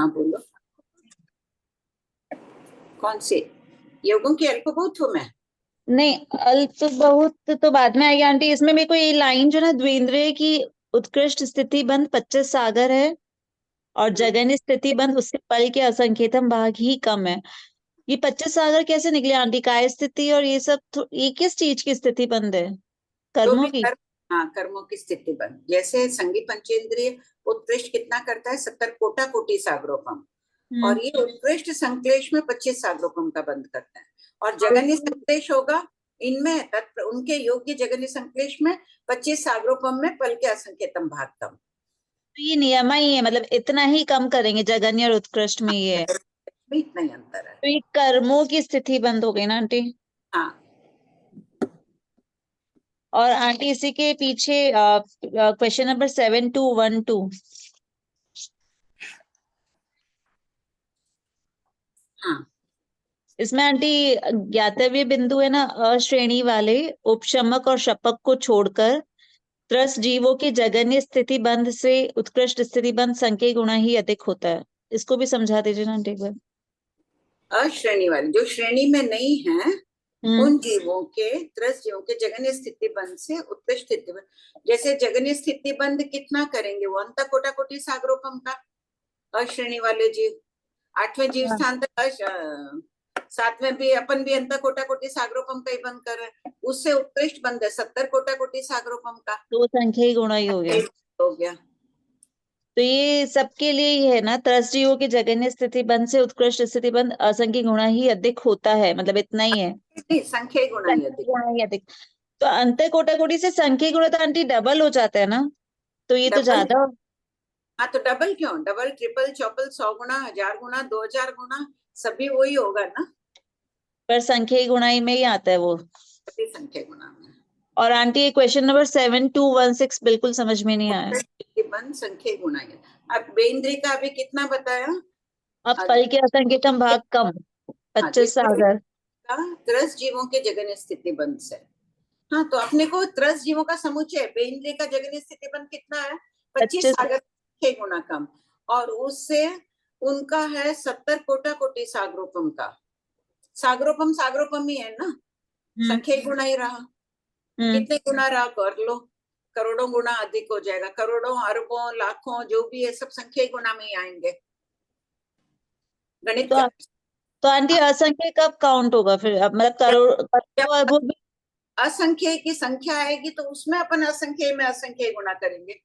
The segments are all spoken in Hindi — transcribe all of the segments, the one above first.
हाँ बोलो, कौन से योगों के अल्प बहुत हूँ मैं? नहीं, अल्प बहुत तो बाद में आएगी आंटी। इसमें मेरे को ये लाइन जो ना, द्विंद्रिय की उत्कृष्ट स्थिति बंद 25 सागर है और जगन स्थिति बंद उससे पल के असंकेतम भाग ही कम है। ये 25 सागर कैसे निकले आंटी? काय स्थिति और ये सब ये किस चीज की स्थिति बंद है? जो कर्मों भी की? कर्म, हाँ कर्मों की स्थिति बंद। जैसे संगी पंचेंद्रिय उत्कृष्ट कितना करता है? 70 कोटा कोटि सागरोपम। और ये उत्कृष्ट संक्लेश में 25 सागरोपम का बंद करता है। और जगन्य संक्लेश होगा इनमें तत्व उनके योग्य जगन्य संक्लेश में 25 सागरोपम में पल के असंकेतम भाग कम। तो ये नियम ही है, मतलब इतना ही कम करेंगे जगन्य और उत्कृष्ट में ये है। इतना ही अंतर है। तो ये कर्मों की स्थिति बंद हो गई ना आंटी? हाँ और आंटी इसी के पीछे क्वेश्चन नंबर 7212। हाँ इसमें आंटी ज्ञातव्य बिंदु है ना, अश्रेणी वाले उपशमक और शपक को छोड़कर त्रस्त जीवों के जगन्य स्थिति बंध से उत्कृष्ट स्थिति बंध संख्या गुणा ही अधिक होता है। इसको भी समझा दीजिए ना आंटी एक बार। अश्रेणी वाले जो श्रेणी में नहीं है हम्म। उन जीवों के त्रस्त जीवों के जगन्य स्थिति बंध से उत्कृष्ट स्थिति बंध। जैसे जगन्य स्थिति बंध कितना करेंगे? वो अंत कोटा कोटि सागरोपम का। अश्रेणी वाले जीव 8वें जीव हाँ, स्थान तक, 7वें भी अपन भी अंत कोटा कोटि सागरोपम का ही बंद कर रहे हैं। उससे उत्कृष्ट बंद है 70 कोटा कोटि सागरोपम का। तो संख्या गुणा ही हो गया। हो गया। तो ये सबके लिए ही है ना, त्रस्त जीवों के जगन्य स्थिति बंध से उत्कृष्ट स्थिति बंध असंख्य गुणा ही अधिक होता है, मतलब इतना ही है। संख्या गुणा ही संख्या अधिक। गुणा ही अधिक। तो अंत कोटा कोटि से संख्या गुणा तो आंटी डबल हो जाता है ना, तो ये तो डबल। ज्यादा। हाँ तो डबल क्यों? डबल ट्रिपल चौपल 100 गुना 1000 गुना 2000 गुना सभी वही होगा ना। पर संख्या गुणाई में ही आता है वो। सभी संख्या गुना में। और आंटी ये क्वेश्चन नंबर 7216 बिल्कुल समझ में नहीं आया। बंद संख्या गुना है। अब बेंद्री का अभी कितना बताया? अब पल के असंकेतम भाग कम 25 सागर। त्रस्त जीवों के जगन्य स्थिति बंद से। हाँ तो अपने को त्रस्त जीवों का समुच्चय बेंद्री का जगन्य स्थिति बंद कितना है? 25 25। सागर 6 गुना कम। और उससे उनका है 70 कोटा कोटि सागरोपम का। सागरोपम सागरोपम ही है ना, संख्या गुना ही रहा। कितने गुना रहा कर लो, करोड़ों गुना अधिक हो जाएगा। करोड़ों अरबों लाखों जो भी है सब संख्या गुना में ही आएंगे। गणित तो तो आंटी असंख्य कब काउंट होगा फिर? अब मतलब करोड़ अरबों भी? असंख्य की संख्या आएगी तो उसमें अपन असंख्य में असंख्य गुना करेंगे।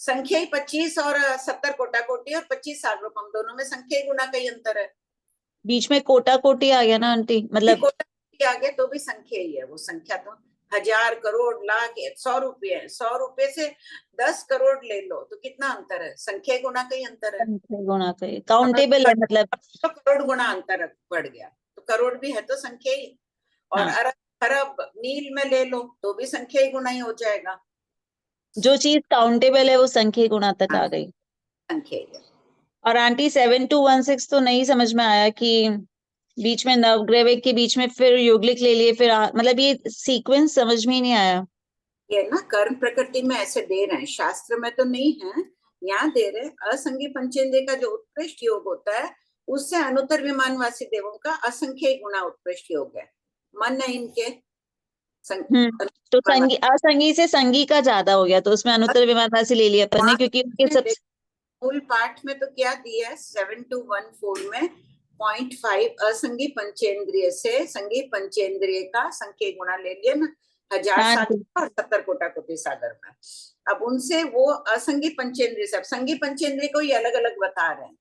संख्या 25 और 70 कोटा कोटि और 25 सागरोपम दोनों में संख्या गुना का ही अंतर है। बीच में कोटा कोटि आ गया ना आंटी, मतलब कोटा कोटि आ गया तो भी संख्या ही है। वो संख्या तो 1000 करोड़ लाख 100 रुपये है। 100 रुपये से 10 करोड़ ले लो तो कितना अंतर है? संख्या गुना का ही अंतर है। संख्या गुणा का काउंटेबल है मतलब। तो करोड़ गुना अंतर बढ़ गया तो करोड़ भी है तो संख्या ही। और हाँ, अरब खरब मील में ले लो तो भी संख्या ही गुना ही हो जाएगा। जो चीज काउंटेबल है वो संख्या गुणा तक हाँ आ गई। संख्या ही है। और आंटी 7216 तो नहीं समझ में आया कि बीच में नवग्रह के बीच में फिर युगलिक ले लिए, फिर मतलब ये सीक्वेंस समझ में ही नहीं आया। ये ना कर्म प्रकृति में ऐसे दे रहे हैं, शास्त्र में तो नहीं है, यहाँ दे रहे। असंख्य पंचेंद्रिय का जो उत्कृष्ट योग होता है उससे अनुत्तर विमानवासी देवों का असंख्य गुना उत्कृष्ट योग है। मन है इनके तो संगी असंगी से संगी का ज्यादा हो गया, तो उसमें अनुत्तर विमानवासी ले लिया अपन ने, क्योंकि उनके सब मूल पाठ में तो क्या दिया है 7214 में 0.5 असंगी पंचेंद्रिय से संगी पंचेंद्रिय का संख्या गुणा ले लिया ना 1000 सागर और 70 कोटा कोटि सागर में। अब उनसे वो असंगी पंचेंद्रिय से, अब संगी पंचेंद्रिय को ही अलग अलग बता रहे हैं।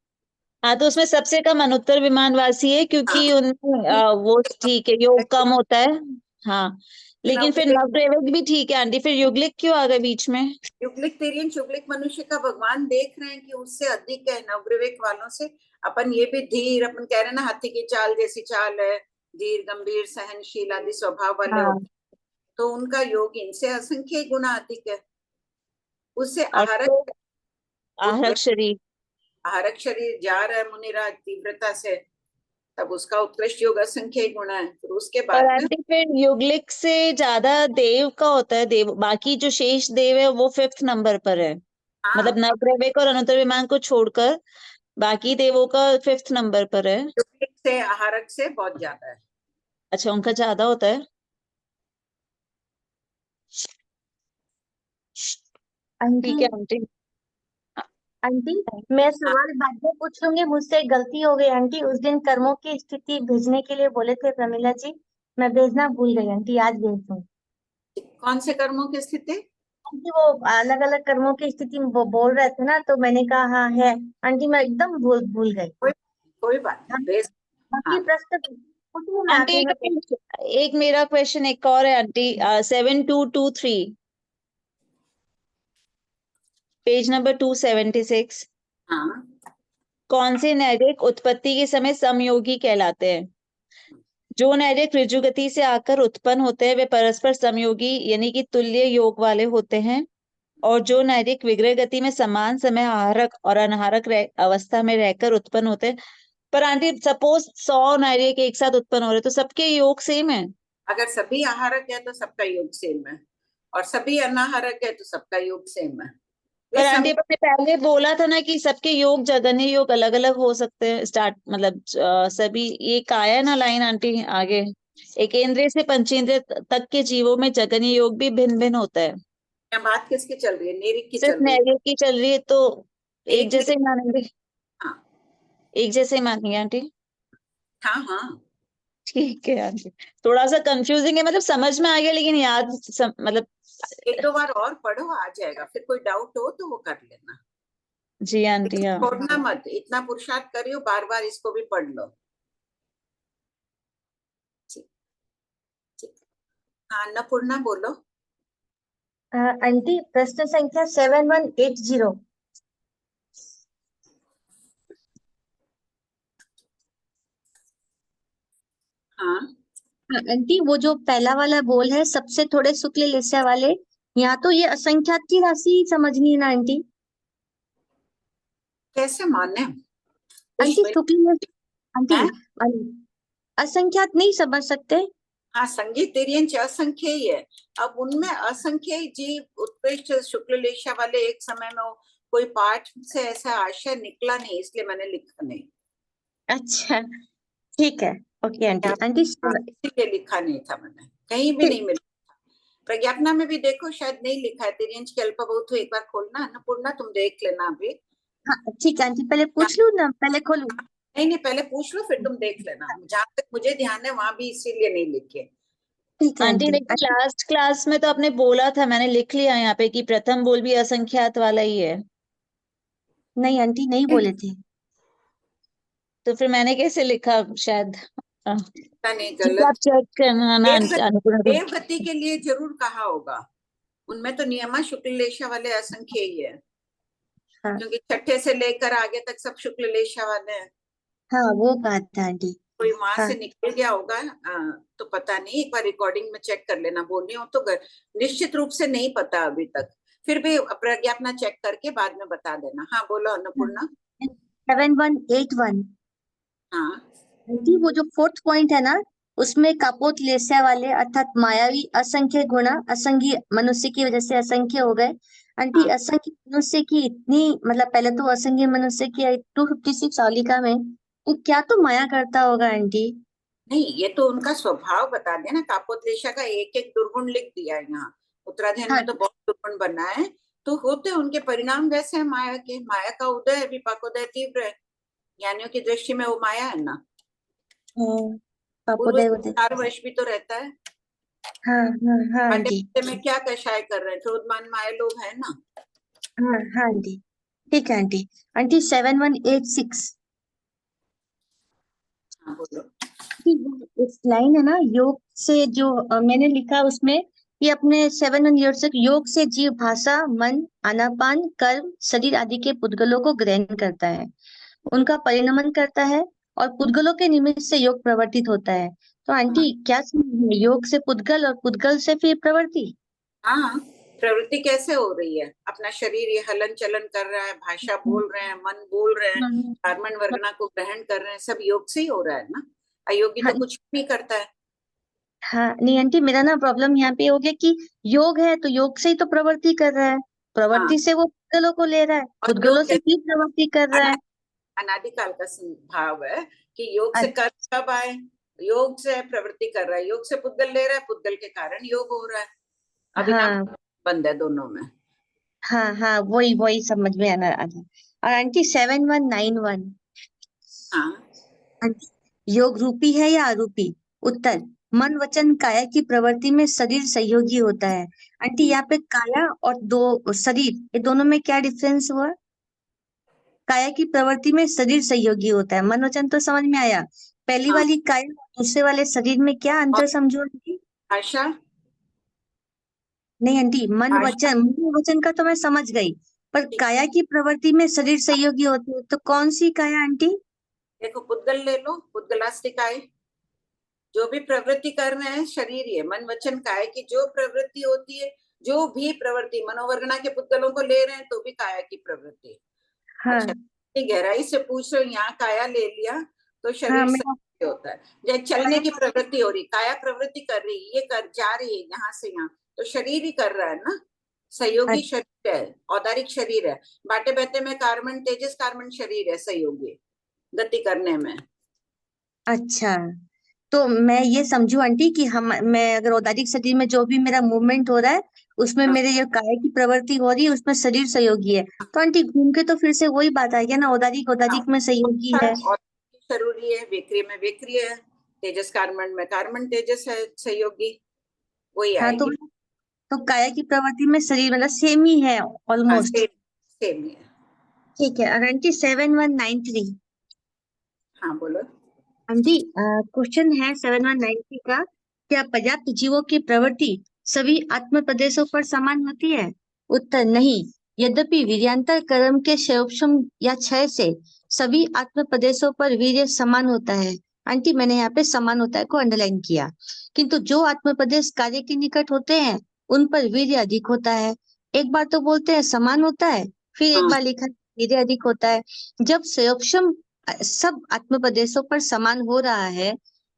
हाँ, तो उसमें सबसे कम अनुत्तर विमानवासी है, क्योंकि उनमें वो ठीक है, योग कम होता है। हाँ, लेकिन फिर नवग्रह भी ठीक है आंटी, फिर युगलिक क्यों आ गए बीच में? युगलिक तिर्यन शुगलिक मनुष्य का भगवान देख रहे हैं कि उससे अधिक है नवग्रह वालों से। अपन ये भी धीर, अपन कह रहे हैं ना हाथी की चाल जैसी चाल है, धीर गंभीर सहनशील आदि स्वभाव वाले हाँ। तो उनका योग इनसे असंख्य गुना अधिक है। उससे और तो आहरक शरीर। आहारक शरीर जा रहा है मुनिराज तीव्रता से, तब उसका उत्कृष्ट योग असंख्य गुना है। फिर उसके और बाद में आंटी फिर युगलिक से ज्यादा देव का होता है, देव बाकी जो शेष देव है वो 5th नंबर पर है। मतलब हाँ नवग्रह और अनुत्तर विमान को छोड़कर बाकी देवों का 5th नंबर पर है। शुक्लिक से आहारक से बहुत ज्यादा है। अच्छा, उनका ज्यादा होता है। आंटी ठीक है आंटी। आंटी मैं सवाल बाद में पूछ लूंगी, मुझसे एक गलती हो गई आंटी। उस दिन कर्मों की स्थिति भेजने के लिए बोले थे प्रमिला जी, मैं भेजना भूल गई आंटी, आज भेज दूँ। कौन से कर्मों की स्थिति? आंटी वो अलग अलग कर्मों की स्थिति वो बोल रहे थे ना, तो मैंने कहा हाँ है। आंटी मैं एकदम भूल भूल गई। कोई बात हाँ, नहीं, भेज। बाकी हाँ, प्रश्न पूछूं मैं आंटी आखिरी में? एक मेरा क्वेश्चन एक और है आंटी। 7223 page number 276। हाँ, कौन से नैरिक उत्पत्ति के समय समयोगी कहलाते हैं? जो नैरिक ऋजुगति से आकर उत्पन्न होते हैं वे परस्पर समयोगी यानी कि तुल्य योग वाले होते हैं। और जो नैरिक विग्रह गति में समान समय आहारक और अनाहारक अवस्था में रहकर उत्पन्न होते हैं। पर आंटी सपोज 100 नैरिक एक साथ उत्पन्न हो रहे तो सबके योग सेम है? अगर सभी आहारक है तो सबका योग सेम है, और सभी अनाहारक है तो सबका योग सेम है। पर आंटी आपने पहले बोला था ना कि सबके योग जगन्य योग अलग अलग हो सकते हैं। स्टार्ट मतलब सभी एक आया है ना लाइन आंटी आगे, एकेंद्रिय से पंचेंद्रिय तक के जीवों में जगन्य योग भी भिन्न भिन्न होता है। यहाँ बात किसकी चल रही है? नेरिक की सिर्फ चल रही है। नैरिक की चल रही है तो एक नेरिक जैसे ही मानेंगे? हाँ एक जैसे ही मानेंगे आंटी? हाँ हाँ, ठीक है आंटी। थोड़ा सा कंफ्यूजिंग है, मतलब समझ में आ गया लेकिन याद मतलब। एक दो बार और पढ़ो, आ जाएगा। फिर कोई डाउट हो तो वो कर लेना। जी आंटी हाँ। छोड़ना मत, इतना पुरुषार्थ करियो, बार बार इसको भी पढ़ लो। ठीक ठीक। हाँ, अन्नपूर्णा बोलो। आंटी प्रश्न संख्या 7180। हाँ, आंटी वो जो पहला वाला बोल है सबसे थोड़े शुक्ल लेस्या वाले, यहाँ तो ये असंख्यात की राशि समझनी है ना आंटी? कैसे माने? आंटी विश्व शुक्ल आंटी है? असंख्यात नहीं समझ सकते? हाँ, संगीत तिर्यंच असंख्य ही है। अब उनमें असंख्य जीव उत्कृष्ट शुक्ल लेशा वाले एक समय में कोई पाठ से ऐसा आशय निकला नहीं, इसलिए मैंने लिखा नहीं। अच्छा ठीक है, ओके आंटी। आंटी इसीलिए लिखा नहीं था, मैंने कहीं भी नहीं मिला। प्रज्ञापना में भी देखो, शायद नहीं लिखा है। तिर्यंच के अल्पभूत एक बार खोलना, अन्नपूर्णा तुम देख लेना अभी। हाँ ठीक है आंटी, पहले पूछ लूँ ना, पहले खोलूँ? नहीं नहीं, पहले पूछ लो फिर तुम देख लेना। जहां तक मुझे ध्यान है वहां भी इसीलिए नहीं लिखे। ठीक है आंटी आंटी। लेकिन लास्ट क्लास में तो आपने बोला था, मैंने लिख लिया यहाँ पे कि प्रथम बोल भी असंख्यात वाला ही है। नहीं आंटी नहीं बोले थे। तो फिर मैंने कैसे लिखा शायद? पता नहीं, ठीक है, आप गलत। चेक करना ना अन्नपूर्णा को। देवगति के लिए जरूर कहा होगा। उनमें तो नियमा शुक्ल लेशा वाले असंख्य ही है। हाँ क्योंकि छठे से लेकर आगे तक सब शुक्ल लेशा वाले हैं। हाँ वो कहा था आंटी। कोई वहां हाँ से निकल गया होगा। तो पता नहीं, एक बार रिकॉर्डिंग में चेक कर लेना। बोलनी हो तो निश्चित रूप से नहीं पता अभी तक। फिर भी प्रज्ञापना चेक करके बाद में बता देना। हाँ बोलो अन्नपूर्णा। 7181। हाँ आंटी वो जो फोर्थ पॉइंट है ना, उसमें कापोत लेस्या वाले अर्थात मायावी असंख्य गुणा असंख्य मनुष्य की वजह से असंख्य हो गए। आंटी हाँ, असंख्य मनुष्य की इतनी मतलब पहले तो असंख्य मनुष्य की 256 सालिका में, तो क्या तो माया करता होगा आंटी? नहीं ये तो उनका स्वभाव बता दिया ना। कापोतलेशा का एक एक दुर्गुण लिख दिया है यहाँ। उत्तराधीन हाँ में तो बहुत दुर्गुण बना है। तो होते उनके परिणाम वैसे है माया के। माया का उदय विपाकोदय तीव्र है। ज्ञानियों की दृष्टि में वो माया है ना। हाँ पूर्व पापोदय होते। संस्कार वश भी तो रहता है। हाँ हाँ हाँ पांडे आंटी। पुत्र में क्या कषाय कर रहे हैं? क्रोधमान माया लोग है ना। हाँ हाँ आंटी ठीक है आंटी। आंटी 7186। हाँ बोलो। इस लाइन है ना, योग से जो मैंने लिखा उसमें, ये अपने 7 तक योग से जीव भाषा मन आनापान कर्म शरीर आदि के पुद्गलों को ग्रहण करता है, उनका परिणमन करता है और पुद्गलों के निमित्त से योग प्रवर्तित होता है। तो हाँ आंटी क्या समझ है, योग से पुद्गल और पुद्गल से फिर प्रवृत्ति? हाँ, प्रवृत्ति कैसे हो रही है? अपना शरीर ये हलन चलन कर रहा है, भाषा बोल रहे हैं, मन बोल रहे हैं, कार्मण वर्गना को ग्रहण कर रहे हैं, सब योग से ही हो रहा है ना। अयोगी हाँ तो कुछ नहीं करता है। हाँ नहीं आंटी, मेरा ना प्रॉब्लम यहाँ पे हो गया कि योग है तो योग से ही तो प्रवृत्ति कर रहा है, हाँ, प्रवृत्ति से वो पुद्गलों को ले रहा है, और योग पुद्गलों से फिर प्रवृत्ति कर रहा है। अनादिकाल का भाव है कि योग से अच्छा। कर्म कब आए, योग से प्रवृत्ति कर रहा है, योग से पुद्गल ले रहा है, पुद्गल के कारण योग हो रहा है, अविनाभाव हाँ संबंध है दोनों में। हाँ हाँ, वही वही समझ में आना आना। और आंटी 7191, हाँ योग रूपी है या आरूपी? उत्तर, मन वचन काया की प्रवृत्ति में शरीर सहयोगी होता है। आंटी यहाँ पे काया और दो शरीर, ये दोनों में क्या डिफरेंस हुआ? काया की प्रवृत्ति में शरीर सहयोगी होता है, मन वचन तो समझ में आया, पहली हाँ। वाली काया और दूसरे वाले शरीर में क्या और अंतर समझो आंटी? भाषा, नहीं आंटी, भाषा मन वचन का तो मैं समझ गई, पर काया की प्रवृत्ति में शरीर सहयोगी होती है, तो कौन सी काया आंटी? देखो, पुद्गल ले लो, पुद्गलास्तिकाय, जो भी प्रवृत्ति कर रहे हैं शरीर ही है, मन वचन काया की जो प्रवृत्ति होती है, जो भी प्रवृत्ति मनोवर्गणा के पुद्गलों को ले रहे हैं तो भी काया की प्रवृत्ति। हाँ अच्छा, गहराई से पूछ रहे हो, यहाँ काया ले लिया तो हाँ शरीर मैं से होता है, जैसे चलने की प्रवृत्ति हो रही, काया प्रवृत्ति कर रही, ये कर जा रही है यहाँ से यहाँ, तो शरीर ही कर रहा है ना, सहयोगी शरीर है, औदारिक शरीर है, बाटे बहते में कार्बन तेजस कार्बन शरीर है सहयोगी गति करने में। अच्छा, तो मैं ये समझू आंटी कि मैं अगर औदारिक शरीर में जो भी मेरा मूवमेंट हो रहा है उसमें हाँ, मेरे ये काया की प्रवृत्ति हो रही है, उसमें शरीर सहयोगी है, तो आंटी घूम के तो फिर से वही बात आ गया ना, औदारिक औदारिक में सहयोगी है। और जरूरी है, विक्रिय में विक्रिय है, तेजस कार्बन में कार्बन तेजस है सहयोगी, वही हाँ आएगी। तो काया की प्रवृत्ति में शरीर मतलब सेम ही है हाँ, ऑलमोस्ट। सेम ही है। ठीक है, और आंटी 7193, हाँ बोलो। आंटी क्वेश्चन है 7193 का, क्या पर्याप्त जीवों की प्रवृत्ति सभी आत्म प्रदेशों पर समान होती है? उत्तर, नहीं, यद्यपि वीर्यांतर कर्म के क्षयोपशम या क्षय से सभी आत्म प्रदेशों पर वीर्य समान होता है। आंटी मैंने यहाँ पे समान होता है को अंडरलाइन किया, किंतु जो आत्म प्रदेश कार्य के निकट होते हैं उन पर वीर्य अधिक होता है। एक बार तो बोलते हैं समान होता है, फिर एक हाँ, बार लिखा है वीर्य अधिक होता है। जब क्षयोपशम सब आत्म प्रदेशों पर समान हो रहा है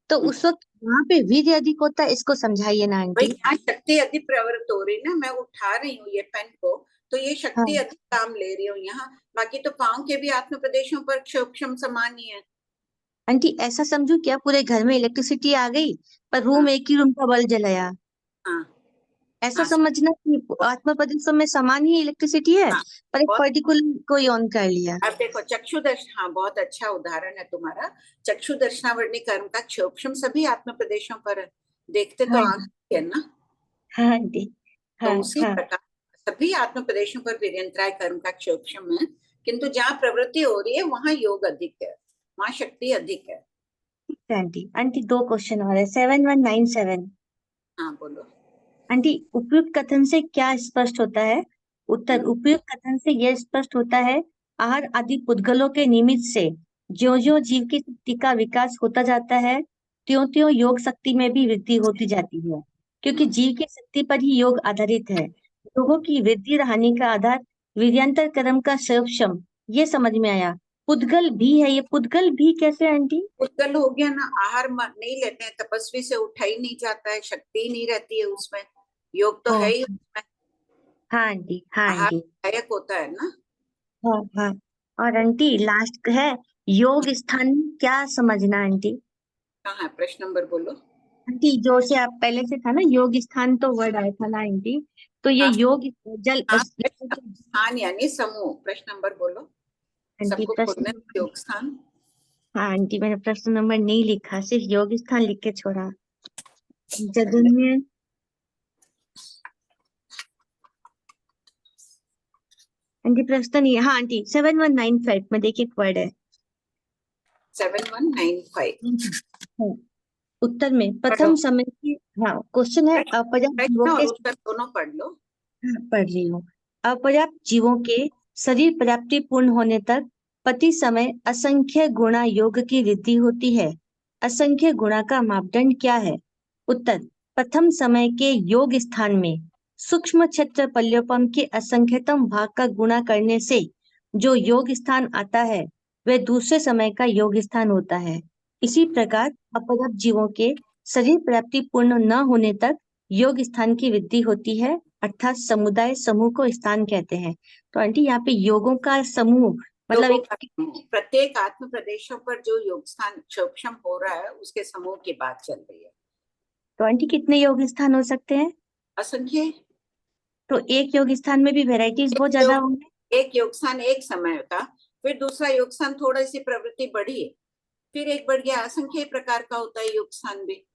तो उस वक्त वहां पे वीर्य अधिक होता है, इसको समझाइए ना भाई आंटी। यहाँ शक्ति अधिक प्रवृत्त हो रही ना, मैं उठा रही हूँ ये पेन को, तो ये शक्ति हाँ अधिक काम ले रही हूँ यहाँ, बाकी तो पाँव के भी आत्म प्रदेशों पर क्षोभक्षम समान ही है। आंटी, ऐसा समझू क्या पूरे घर में इलेक्ट्रिसिटी आ गई पर हाँ रूम एक ही रूम का बल्ब जलाया, हाँ ऐसा हाँ समझना कि आत्म प्रदेशों में समान ही इलेक्ट्रिसिटी है हाँ। पर एक बहुत, पर्टिकुलर कोई ऑन कर लिया। अब देखो चक्षुदर्श, हाँ बहुत अच्छा उदाहरण है तुम्हारा, चक्षुदर्शनावरणी कर्म का क्षोभक्षम सभी आत्म प्रदेशों पर है, देखते तो हाँ आंख है ना, हाँ आंटी, तो हाँ उसी हाँ प्रकार सभी आत्म प्रदेशों पर वीर्यंतराय कर्म का क्षोभक्षम है, किंतु जहाँ प्रवृत्ति हो रही है वहां योग अधिक है, वहां शक्ति अधिक है। ठीक है आंटी। आंटी दो क्वेश्चन और है 7197, हाँ बोलो। आंटी उपयुक्त कथन से क्या स्पष्ट होता है? उत्तर, उपयुक्त कथन से यह स्पष्ट होता है, आहार आदि पुद्गलों के निमित्त से ज्यो ज्यो जीव की शक्ति का विकास होता जाता है त्यों त्यों योग शक्ति में भी वृद्धि होती जाती है, क्योंकि जीव की शक्ति पर ही योग आधारित है। योगों की वृद्धि और हानि का आधार वीर्यांतर कर्म का संयम, ये समझ में आया। पुद्गल भी है, ये पुद्गल भी कैसे आंटी? पुद्गल हो गया ना, आहार नहीं लेते हैं, तपस्वी से उठा ही नहीं जाता है, शक्ति ही नहीं रहती है उसमें, योग तो हाँ है ही उसमें, हाँ आंटी, हाँ आहार आंटी, सहायक होता है ना। हाँ हाँ। और आंटी लास्ट है, योग स्थान क्या समझना आंटी? हाँ हाँ, प्रश्न नंबर बोलो। आंटी जो से आप पहले से था ना योग स्थान, तो वर्ड आया था ना आंटी, तो ये हाँ योग जल हाँ, स्थान यानी समूह, प्रश्न नंबर बोलो, आंटी सबको प्रश्न बोलना है नंबर, योग स्थान। हाँ आंटी मैंने प्रश्न नंबर नहीं लिखा, सिर्फ योग स्थान लिख के छोड़ा। जगन्य, आंटी प्रश्न नहीं है, हाँ आंटी 7195 में देखिए एक वर्ड है। 7195 हाँ, उत्तर में पढ़ो, प्रथम समय की, हाँ क्वेश्चन है, अपर्याप्त जीवों प्रश्न और के, उत्तर दोनों पढ़ लो। हाँ, पढ़ रही हूँ। अपर्याप्त जीवों के शरीर पर्याप्ति पूर्ण होने तक प्रति समय असंख्य गुणा योग की वृद्धि होती है। असंख्य गुणा का मापदंड क्या है? उत्तर, प्रथम समय के योग स्थान में सूक्ष्म क्षेत्र पल्योपम के असंख्यतम भाग का गुणा करने से जो योग स्थान आता है वह दूसरे समय का योग स्थान होता है। इसी प्रकार अपर्याप्त जीवों के शरीर पर्याप्ति पूर्ण न होने तक योग स्थान की वृद्धि होती है, अर्थात समुदाय समूह को स्थान कहते हैं। तो आंटी यहाँ पे योगों का समूह मतलब प्रत्येक आत्म प्रदेशों पर जो योग स्थान क्षोभम हो रहा है उसके समूह की बात चल रही है। तो आंटी कितने योग स्थान हो सकते हैं? असंख्य। तो एक योग स्थान में भी वेराइटीज बहुत ज्यादा होंगे। एक योग स्थान एक समय का, फिर दूसरा योग स्थान थोड़ी सी प्रवृत्ति बढ़ी, फिर एक बढ़ गया, असंख्य प्रकार का होता है योग स्थान भी।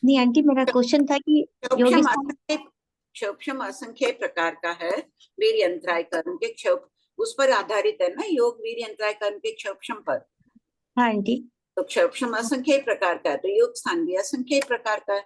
नहीं आंटी, मेरा क्वेश्चन था कि योग स्थान क्षोभम असंख्य प्रकार का है। वीर अंतराय कर्म के क्षोभ उस पर आधारित है ना, योग वीर अंतराय कर्म के क्षोभम पर। हाँ आंटी। तो क्षोभम असंख्य प्रकार का है, तो योग स्थान भी असंख्य प्रकार का है।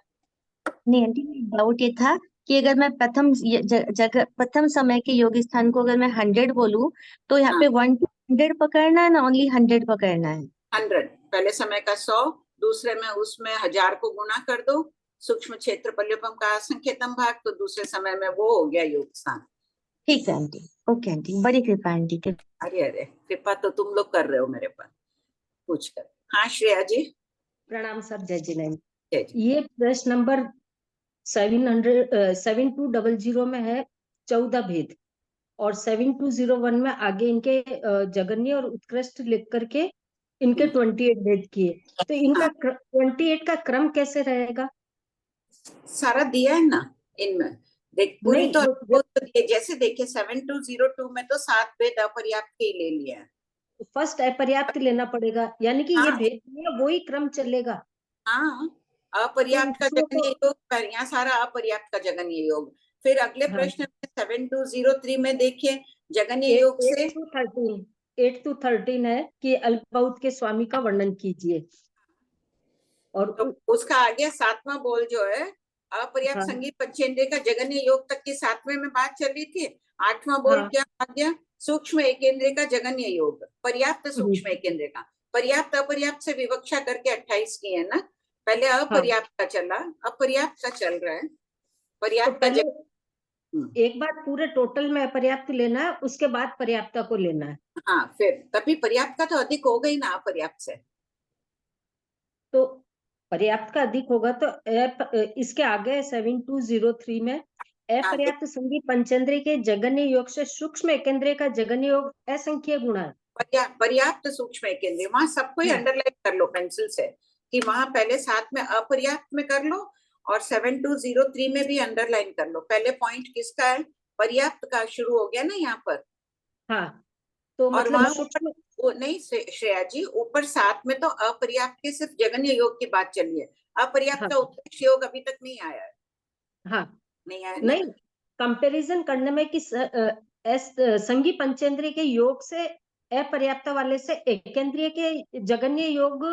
नहीं आंटी, डाउट ये था कि अगर मैं जगह प्रथम समय के योग स्थान को अगर मैं 100 बोलूं, तो यहाँ पे 1 to 100 पकड़ना है ना, ओनली 100 पकड़ना है? 100 पहले समय का 100, दूसरे में उसमें 1000 को गुणा कर दो, सूक्ष्म क्षेत्र पल्योपम का असंख्यतम भाग, तो दूसरे समय में वो हो गया योग स्थान। ठीक है आंटी। ओके आंटी, बड़ी कृपा आंटी के। अरे अरे, कृपा तो तुम लोग कर रहे हो मेरे पर पूछ कर। हाँ श्रेया जी। प्रणाम सर, जय जिनेन्द्र। जय जी। ये प्रश्न नंबर 7200 में है 14 भेद, और 7201 में आगे इनके जगन्य और उत्कृष्ट लिख करके इनके 28 भेद किए। तो इनका 28 का क्रम कैसे रहेगा? सारा दिया है ना इनमें, देख पूरी नहीं, तो जैसे देखिए 7202 में तो 7 भेद अपर्याप्त के ले लिया है। फर्स्ट अपर्याप्त लेना पड़ेगा, यानी कि ये भेद दिया वही क्रम चलेगा। हाँ, अपर्याप्त का जगन्य योग, यहाँ सारा अपर्याप्त का जगन्य योग। फिर अगले प्रश्न में 7203 में देखिए जगन्य योग से 8 to 13 है कि अल्पबहुत के स्वामी का वर्णन कीजिए। और तो उसका आगे 7वां बोल जो है अपर्याप्त संगीत पंचेंद्रिय का जगन्य योग तक की 7वें में बात चल रही थी। 8वां बोल क्या आ गया? सूक्ष्म एकेंद्रिय का जगन्य योग, पर्याप्त सूक्ष्म एकेंद्रिय का। पर्याप्त अपर्याप्त से विवक्षा करके 28 की है ना, पहले अपर्याप्त का चला, अपर्याप्त का चल रहा है, पर्याप्त का एक बार पूरे टोटल में अपर्याप्त लेना है, उसके बाद पर्याप्त को लेना है। हाँ, फिर तभी पर्याप्त का तो अधिक हो गई ना अपर्याप्त से। तो पर्याप्त का अधिक होगा तो इसके आगे 7203 में अपर्याप्त संगीत पंचेंद्रिय के जगन्य योग से सूक्ष्म एकेंद्रिय का जगन्य योग असंख्य गुणा है। पर्याप्त सूक्ष्म एकेंद्रिय, वहां सबको ही अंडरलाइन कर लो पेंसिल से कि वहां पहले 7 में अपर्याप्त में कर लो, और 7203 में भी अंडरलाइन कर लो। पहले पॉइंट किसका है? पर्याप्त का शुरू हो गया ना यहाँ पर। हाँ, तो और मतलब वो नहीं श्रेया जी, ऊपर 7 में तो अपर्याप्त के सिर्फ जगन्य योग की बात चली है, अपर्याप्त का उत्कृष्ट योग अभी तक नहीं आया है। हाँ, नहीं आया, नहीं कंपैरिजन करने में कि संगी पंचेंद्रिय के योग से अपर्याप्त वाले से एकेंद्रिय के जगन्य योग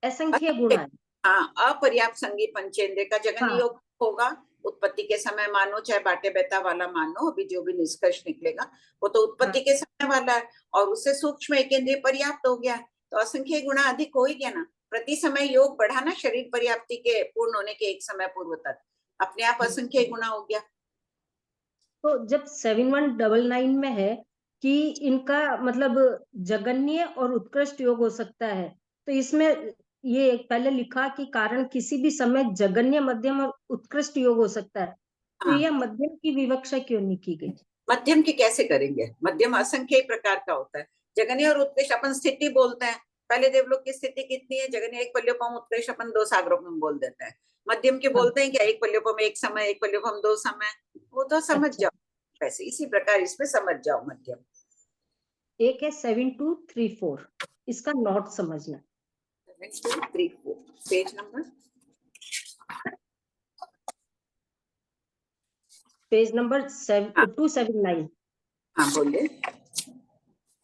असंख्य गुणा है। हाँ, अपर्याप्त संगी पंचेंद्रिय का जगन्य योग होगा उत्पत्ति के समय, मानो चाहे बाटे बेता वाला मानो, अभी जो भी निष्कर्ष निकलेगा वो तो उत्पत्ति के समय वाला है, और उससे सूक्ष्म एकेंद्रिय पर्याप्त हो गया, तो असंख्य गुणा अधिक हो ही गया ना। प्रति समय योग बढ़ाना शरीर पर्याप्ति के पूर्ण होने के एक समय पूर्व तक, अपने आप असंख्य गुणा हो गया। तो जब 7199 में है कि इनका मतलब जगन्य और उत्कृष्ट योग हो सकता है, तो इसमें ये पहले लिखा कि कारण किसी भी समय जगन्य, मध्यम और उत्कृष्ट योग हो सकता है, तो यह मध्यम की विवक्षा क्यों नहीं की गई? मध्यम की कैसे करेंगे? मध्यम असंख्य प्रकार का होता है। जगन्य और उत्कृष्ट अपन स्थिति बोलते हैं, पहले देवलोक की स्थिति कितनी है? जगन्य 1 पल्योपम, उत्कृष्ट अपन 2 सागरोपम बोल देते हैं। मध्यम के बोलते हैं क्या? 1 पल्योपम 1 समय, 1 पल्योपम 2 समय, वो तो समझ जाओ। वैसे इसी प्रकार इसमें समझ जाओ मध्यम। एक है 7234, इसका नोट समझना। 7234 पेज नंबर, पेज नंबर 279। हाँ बोलिए।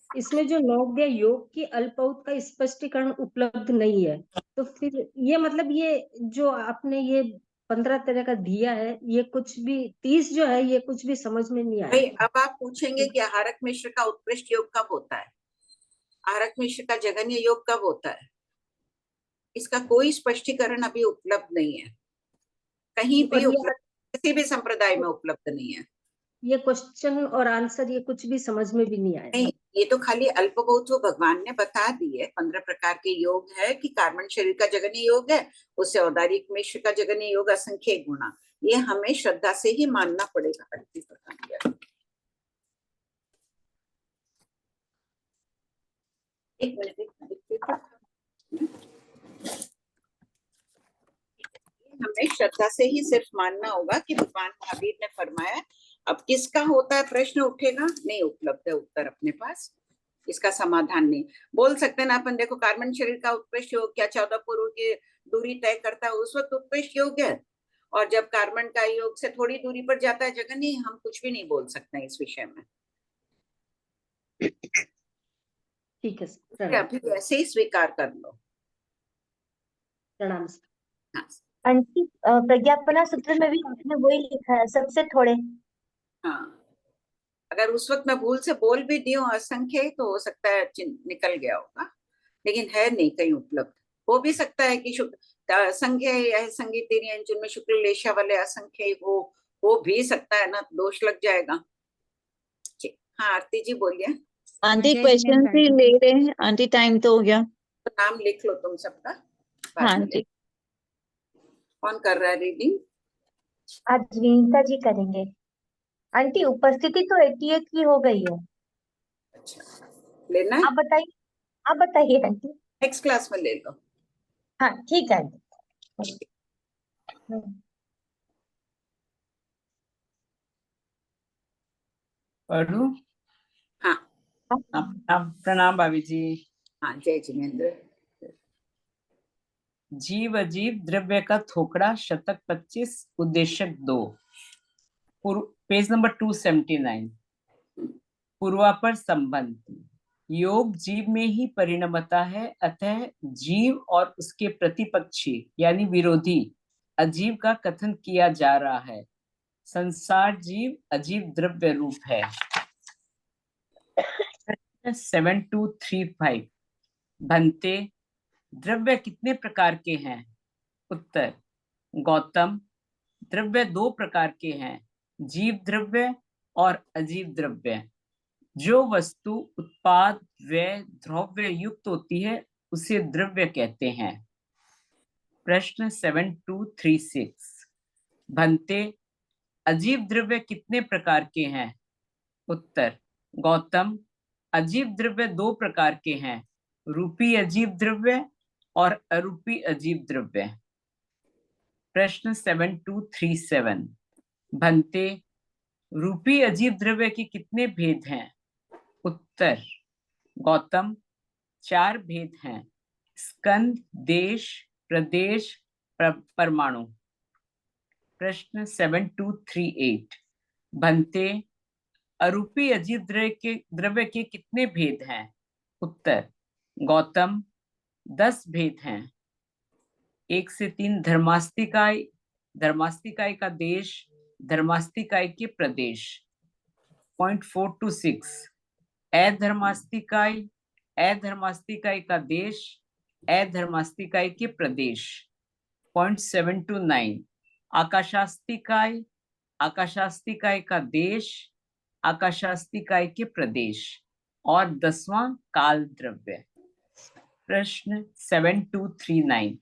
इसमें जो नोट दिया योग की अल्पौत का स्पष्टीकरण उपलब्ध नहीं है, तो फिर ये मतलब ये जो आपने ये 15 तरह का दिया है, ये कुछ भी 30 जो है ये कुछ भी समझ में नहीं आया। भाई अब आप पूछेंगे कि आहारक मिश्र का उत्कृष्ट योग कब होता है, आहारक मिश्र का जगन्य योग कब होता है, इसका कोई स्पष्टीकरण अभी उपलब्ध नहीं है, कहीं भी उपलब्ध, किसी भी संप्रदाय में उपलब्ध नहीं है। ये क्वेश्चन और आंसर ये कुछ भी समझ में भी नहीं आया। नहीं, ये तो खाली अल्प बहुत वो भगवान ने बता दी है। 15 प्रकार के योग है कि कार्बन शरीर का जगन्य योग है, उससे औदारिक मिश्र का जगन्य योग असंख्य गुणा, ये हमें श्रद्धा से ही मानना पड़ेगा। एक मिनट। हमें श्रद्धा से ही सिर्फ मानना होगा कि भगवान महावीर ने फरमाया। अब किसका होता है प्रश्न उठेगा, नहीं उपलब्ध है उत्तर अपने पास, इसका समाधान नहीं बोल सकते ना अपन। देखो कार्बन शरीर का उत्कृष्ट योग क्या 14 पूर्व की दूरी तय करता है, उस वक्त उत्कृष्ट योग है। और जब कार्बन का योग से थोड़ी दूरी पर जाता है जगह, नहीं हम कुछ भी नहीं बोल सकते इस विषय में। ठीक है अभी ऐसे ही स्वीकार कर लो। प्रणाम। हाँ आंटी प्रज्ञापना सूत्र में भी आपने वही लिखा है, सबसे थोड़े। हाँ, अगर उस वक्त मैं भूल से बोल भी दी हूँ असंख्य, तो हो सकता है निकल गया होगा, लेकिन है नहीं कहीं उपलब्ध। हो भी सकता है कि संख्या या संगीत जिनमें शुक्ल लेशा वाले असंख्य हो भी सकता है ना, दोष लग जाएगा। हाँ आरती जी बोलिए। आंटी जय क्वेश्चन जिनेंद्र ही आंटी। ले रहे हैं आंटी, टाइम तो हो गया। तो नाम लिख लो तुम सबका, बाद हाँ में जी। कौन कर रहा है रीडिंग? आज विनीता जी करेंगे। आंटी उपस्थिति तो 88 की हो गई है। अच्छा, लेना है आप बताइए, आप बताइए आंटी। नेक्स्ट क्लास में ले लो। हाँ ठीक है आंटी। पढ़ू? हाँ प्रणाम भाभी जी। हाँ जय जिनेंद्र। जीव अजीव द्रव्य का थोकड़ा, शतक 25, उद्देशक 2, पेज नंबर 279। पूर्वापर संबंध। योग जीव में ही परिणमता है, अतः जीव और उसके प्रतिपक्षी यानी विरोधी अजीव का कथन किया जा रहा है। संसार जीव अजीव द्रव्य रूप है। 7235। भंते द्रव्य कितने प्रकार के हैं? उत्तर, गौतम द्रव्य 2 प्रकार के हैं, जीव द्रव्य और अजीव द्रव्य। जो वस्तु उत्पाद व्यय द्रव्य युक्त होती है उसे द्रव्य कहते हैं। प्रश्न 7236। भंते अजीव द्रव्य कितने प्रकार के हैं? उत्तर, गौतम अजीव द्रव्य 2 प्रकार के हैं, रूपी अजीव द्रव्य और अरूपी अजीव द्रव्य। प्रश्न 7237। भंते रूपी अजीव द्रव्य के कितने भेद हैं? उत्तर, गौतम 4 भेद हैं, स्कंद, देश, प्रदेश, परमाणु। प्रश्न 7238। भंते अरूपी अजीव द्रव्य के कितने भेद हैं? उत्तर, गौतम 10 भेद हैं। 1 से 3 धर्मास्तिकाय, धर्मास्तिकाय का देश, धर्मास्तिकाय के प्रदेश। पॉइंट 4 to 6 अधर्मास्तिकाय, अधर्मास्तिकाय का देश, अधर्मास्तिकाय के प्रदेश। पॉइंट 7 to 9 आकाशास्तिकाय, आकाशास्तिकाय का देश, आकाशास्तिकाय के प्रदेश। और 10वां काल द्रव्य। प्रश्न 7239।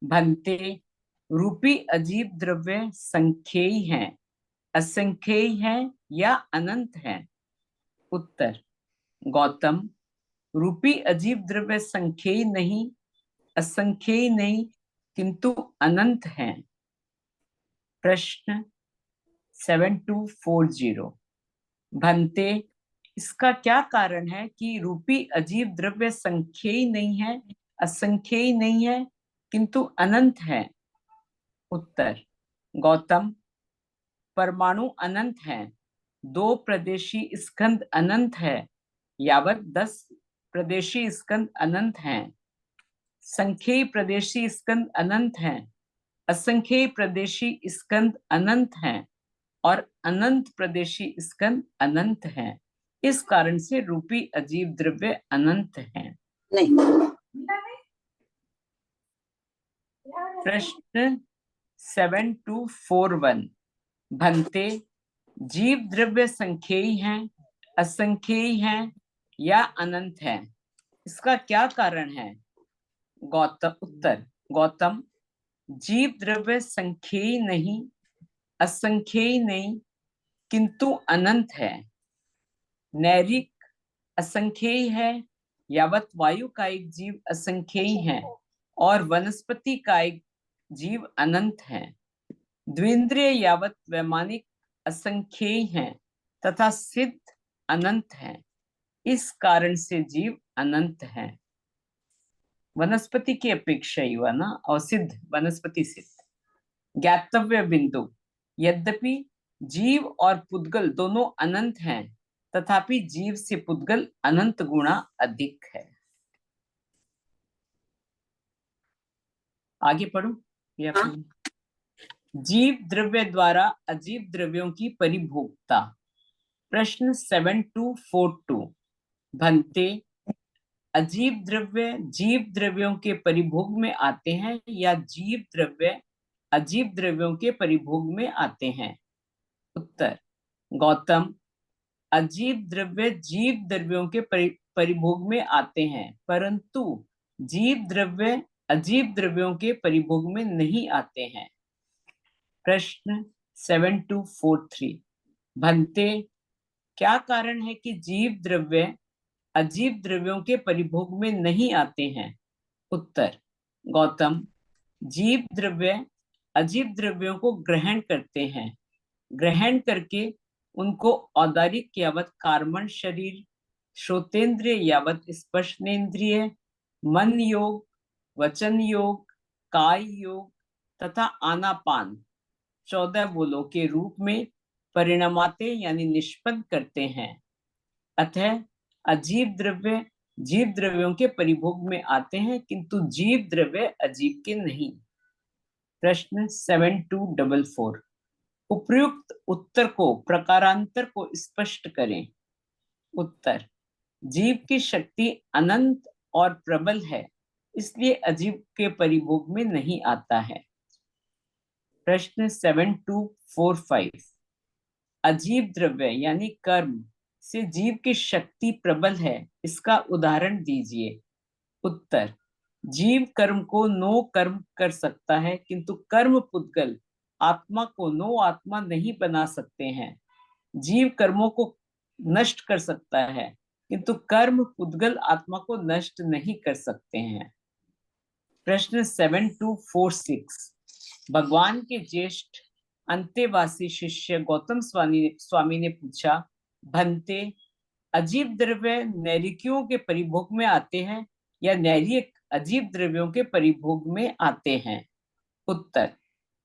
भंते रूपी अजीव द्रव्य संख्येय हैं, असंख्येय हैं या अनंत हैं? उत्तर, गौतम रूपी अजीव द्रव्य संख्येय नहीं, असंख्येय नहीं, किंतु अनंत हैं। प्रश्न 7240। भंते इसका क्या कारण है कि रूपी अजीव द्रव्य संख्येय नहीं है, असंख्येय नहीं है, किंतु अनंत है? उत्तर, गौतम परमाणु अनंत हैं, 2 प्रदेशी स्कंद अनंत है, यावत 10 प्रदेशी स्कंद अनंत हैं। संख्येय प्रदेशी स्कंद अनंत हैं, असंख्येय प्रदेशी स्कंद अनंत हैं और अनंत प्रदेशी स्कंद अनंत हैं। इस कारण से रूपी अजीव द्रव्य अनंत हैं। नहीं। प्रश्न 7241। भंते जीव द्रव्य संख्येय हैं, असंख्येय हैं या अनंत हैं? इसका क्या कारण है? गौतम उत्तर, गौतम जीव द्रव्य संख्येय नहीं, असंख्येय नहीं, किंतु अनंत है। नैरिक असंख्येय है, यावत वायु कायिक जीव असंख्येय हैं और वनस्पति कायिक जीव अनंत हैं। द्विंद्रिय यावत वैमानिक असंख्येय हैं तथा सिद्ध अनंत हैं। इस कारण से जीव अनंत हैं। वनस्पति की अपेक्षा युवा ना, और सिद्ध वनस्पति सिद्ध। ज्ञातव्य बिंदु, यद्यपि जीव और पुद्गल दोनों अनंत हैं, तथापि जीव से पुद्गल अनंत गुणा अधिक है। आगे पढ़ो या हाँ। जीव द्रव्य द्वारा अजीव द्रव्यों की परिभोक्ता। प्रश्न 7242। भंते, अजीव द्रव्य जीव द्रव्यों के परिभोग में आते हैं या जीव द्रव्य अजीव द्रव्यों के परिभोग में आते हैं? उत्तर, गौतम, अजीव द्रव्य जीव द्रव्यों के परिभोग में आते हैं, परंतु जीव द्रव्य अजीव द्रव्यों के परिभोग में नहीं आते हैं। प्रश्न 7243। भंते, क्या कारण है कि जीव द्रव्य अजीव द्रव्यों के परिभोग में नहीं आते हैं? उत्तर, गौतम, जीव द्रव्य अजीव द्रव्यों को ग्रहण करते हैं। ग्रहण करके उनको औदारिक यावत कार्बन शरीर, श्रोतेंद्रिय यावत स्पर्शनेन्द्रिय, मन योग, वचन योग, काय योग तथा आनापान 14 बोलों के रूप में परिणमाते यानी निष्पन्न करते हैं। अतः अजीव द्रव्य जीव द्रव्यों के परिभोग में आते हैं, किंतु जीव द्रव्य अजीव के नहीं। प्रश्न 7244। उपर्युक्त उत्तर को प्रकारांतर को स्पष्ट करें। उत्तर, जीव की शक्ति अनंत और प्रबल है, इसलिए अजीव के परिभोग में नहीं आता है। प्रश्न 7245। अजीव द्रव्य यानी कर्म से जीव की शक्ति प्रबल है, इसका उदाहरण दीजिए। उत्तर, जीव कर्म को नो कर्म कर सकता है, किंतु कर्म पुद्गल आत्मा को नो आत्मा नहीं बना सकते हैं। जीव कर्मों को नष्ट कर सकता है, किंतु कर्म पुद्गल आत्मा को नष्ट नहीं कर सकते हैं। प्रश्न 7246। भगवान के ज्येष्ठ अंतेवासी शिष्य गौतम स्वामी ने पूछा, भंते, अजीव द्रव्य नैरिकियों के परिभोग में आते हैं या नैरिक अजीव द्रव्यों के परिभोग में आते हैं? उत्तर,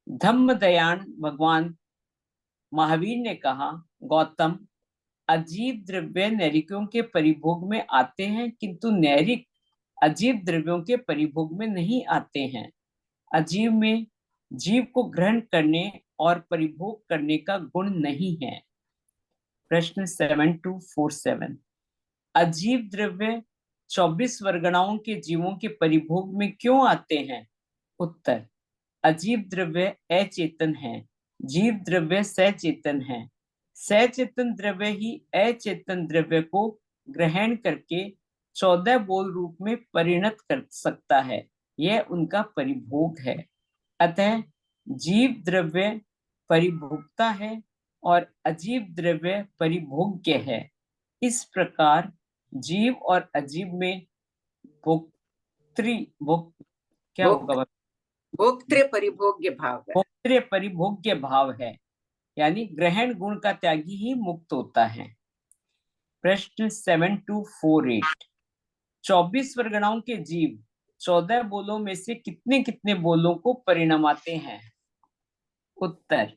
धम्मदयान भगवान महावीर ने कहा, गौतम, अजीव द्रव्य नैरिकों के परिभोग में आते हैं, किंतु नैरिक अजीव द्रव्यों के परिभोग में नहीं आते हैं। अजीव में जीव को ग्रहण करने और परिभोग करने का गुण नहीं है। प्रश्न 7247। अजीव द्रव्य 24 वर्गणाओं के जीवों के परिभोग में क्यों आते हैं? उत्तर, अजीव द्रव्य अचेतन है, जीव द्रव्य सचेतन है। सचेतन द्रव्य ही अचेतन द्रव्य को ग्रहण करके 14 बोल रूप में परिणत कर सकता है, यह उनका परिभोग है। अतः जीव द्रव्य परिभोक्ता है और अजीव द्रव्य परिभोग्य है। इस प्रकार जीव और अजीव में क्या होगा? भोक्तृ परिभोग्य भाव है। भोक्तृ परिभोग्य भाव है, यानी ग्रहण गुण का त्यागी ही मुक्त होता है। प्रश्न 7248। 24 वर्गणाओं के जीव 14 बोलों में से कितने कितने बोलों को परिणमाते हैं? उत्तर,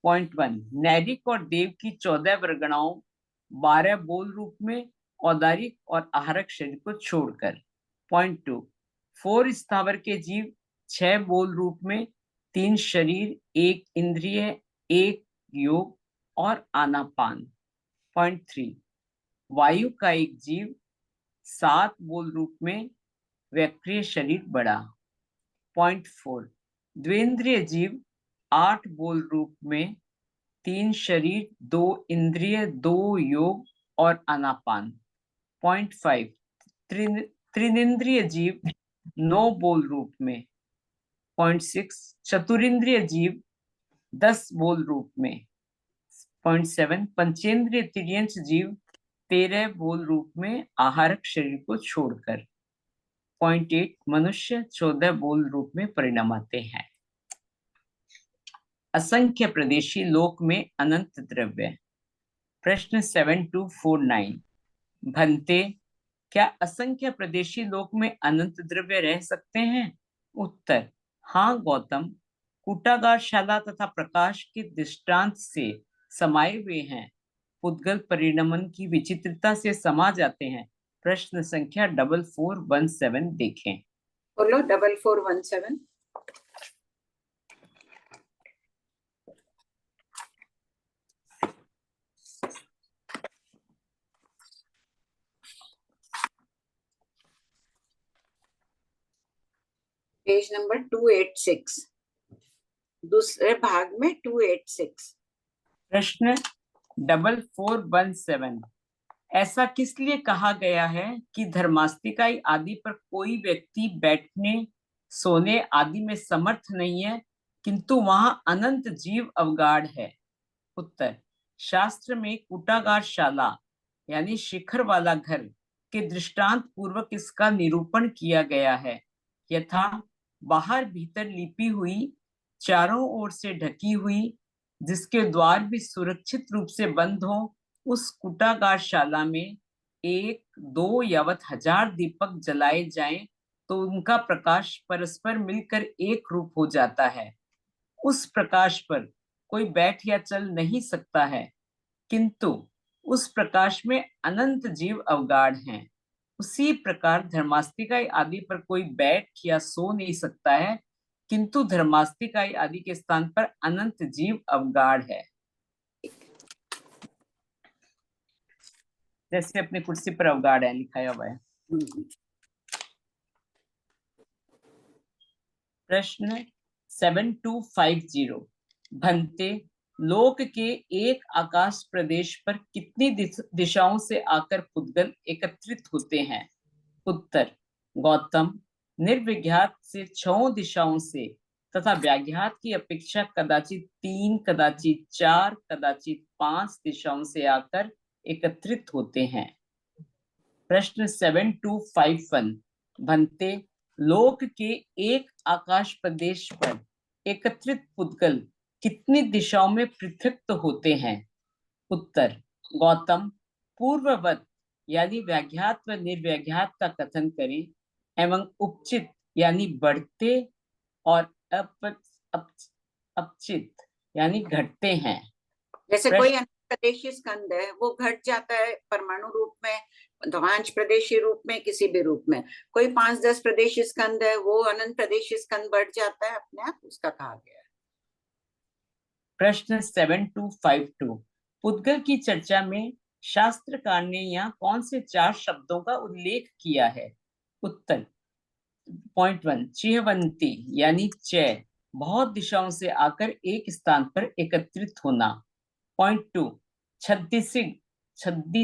पॉइंट 1, नैरिक और देव की 14 वर्गणाओं 12 बोल रूप में, औदारिक और आहारक शरीर को छोड़कर। पॉइंट 2, 4 स्थावर के जीव 6 बोल रूप में, 3 शरीर, 1 इंद्रिय, 1 योग और आनापान। पॉइंट 3, वायु का एक जीव 7 बोल रूप में, वैक्रिय शरीर बड़ा। पॉइंट 4, द्वेंद्रिय जीव 8 बोल रूप में, 3 शरीर, 2 इंद्रिय, 2 योग और आनापान। पॉइंट 5, त्रिनेन्द्रिय जीव 9 बोल रूप में। पॉइंट 6, चतुरिंद्रिय जीव 10 बोल रूप में। पॉइंट 7, पंचेंद्रिय तिर्यंश जीव 13 बोल रूप में आहारक शरीर को छोड़कर। पॉइंट 8 मनुष्य 14 बोल रूप में परिणमाते हैं। असंख्य प्रदेशी लोक में अनंत द्रव्य। प्रश्न 7249 भंते, क्या असंख्य प्रदेशी लोक में अनंत द्रव्य रह सकते हैं? उत्तर, हाँ गौतम, कूटागारशाला तथा प्रकाश के दृष्टांत से समाये हुए हैं। पुद्गल परिणमन की विचित्रता से समा जाते हैं। प्रश्न संख्या 4417 देखें। बोलो 4417। पेज नंबर 286, दूसरे भाग में 286। प्रश्न 4417 ऐसा किस लिए कहा गया है कि धर्मास्तिकाई आदि पर कोई व्यक्ति बैठने सोने आदि में समर्थ नहीं है, किंतु वहां अनंत जीव अवगाढ़ है? उत्तर, शास्त्र में कूटागारशाला यानी शिखर वाला घर के दृष्टांत पूर्वक इसका निरूपण किया गया है। यथा बाहर भीतर लिपी हुई, चारों ओर से ढकी हुई, जिसके द्वार भी सुरक्षित रूप से बंद हो, उस कूटागारशाला में 1, 2 यावत हजार दीपक जलाए जाएं तो उनका प्रकाश परस्पर मिलकर एक रूप हो जाता है। उस प्रकाश पर कोई बैठ या चल नहीं सकता है, किंतु उस प्रकाश में अनंत जीव अवगाढ़ हैं। उसी प्रकार धर्मास्तिकाई आदि पर कोई बैठ या सो नहीं सकता है, किंतु धर्मास्तिकाई आदि के स्थान पर अनंत जीव अवगाढ़ है। जैसे अपनी कुर्सी पर अवगाढ़ है लिखाया हुआ है। प्रश्न 7250 भंते, लोक के एक आकाश प्रदेश पर कितनी दिशाओं से आकर पुद्गल एकत्रित होते हैं? उत्तर, गौतम, निर्विज्ञात से 6 दिशाओं से तथा व्याघ्यात की अपेक्षा कदाचित 3, कदाचित 4, कदाचित 5 दिशाओं से आकर एकत्रित होते हैं। प्रश्न 7251 भंते, लोक के एक आकाश प्रदेश पर एकत्रित पुद्गल कितनी दिशाओं में पृथक होते हैं? उत्तर, गौतम, पूर्ववत यानी व्याघ्यात व निर्व्याघ्यात का कथन करें एवं उपचित यानी बढ़ते और अपचित यानी घटते हैं। जैसे कोई अनंत प्रदेशी स्कंद है, वो घट जाता है परमाणु रूप में, ध्वांश प्रदेशी रूप में, किसी भी रूप में। कोई 5-10 प्रदेशी स्कंद है, वो अनंत प्रदेशी स्कंद बढ़ जाता है अपने आप, उसका कहा गया है। प्रश्न 7252 पुद्गल की चर्चा में शास्त्रकार ने यहाँ कौन से 4 शब्दों का उल्लेख किया है? उत्तर, पॉइंट 1 चिहवंती यानी चय, बहुत दिशाओं से आकर एक स्थान पर एकत्रित होना। पॉइंट 2 छद्दी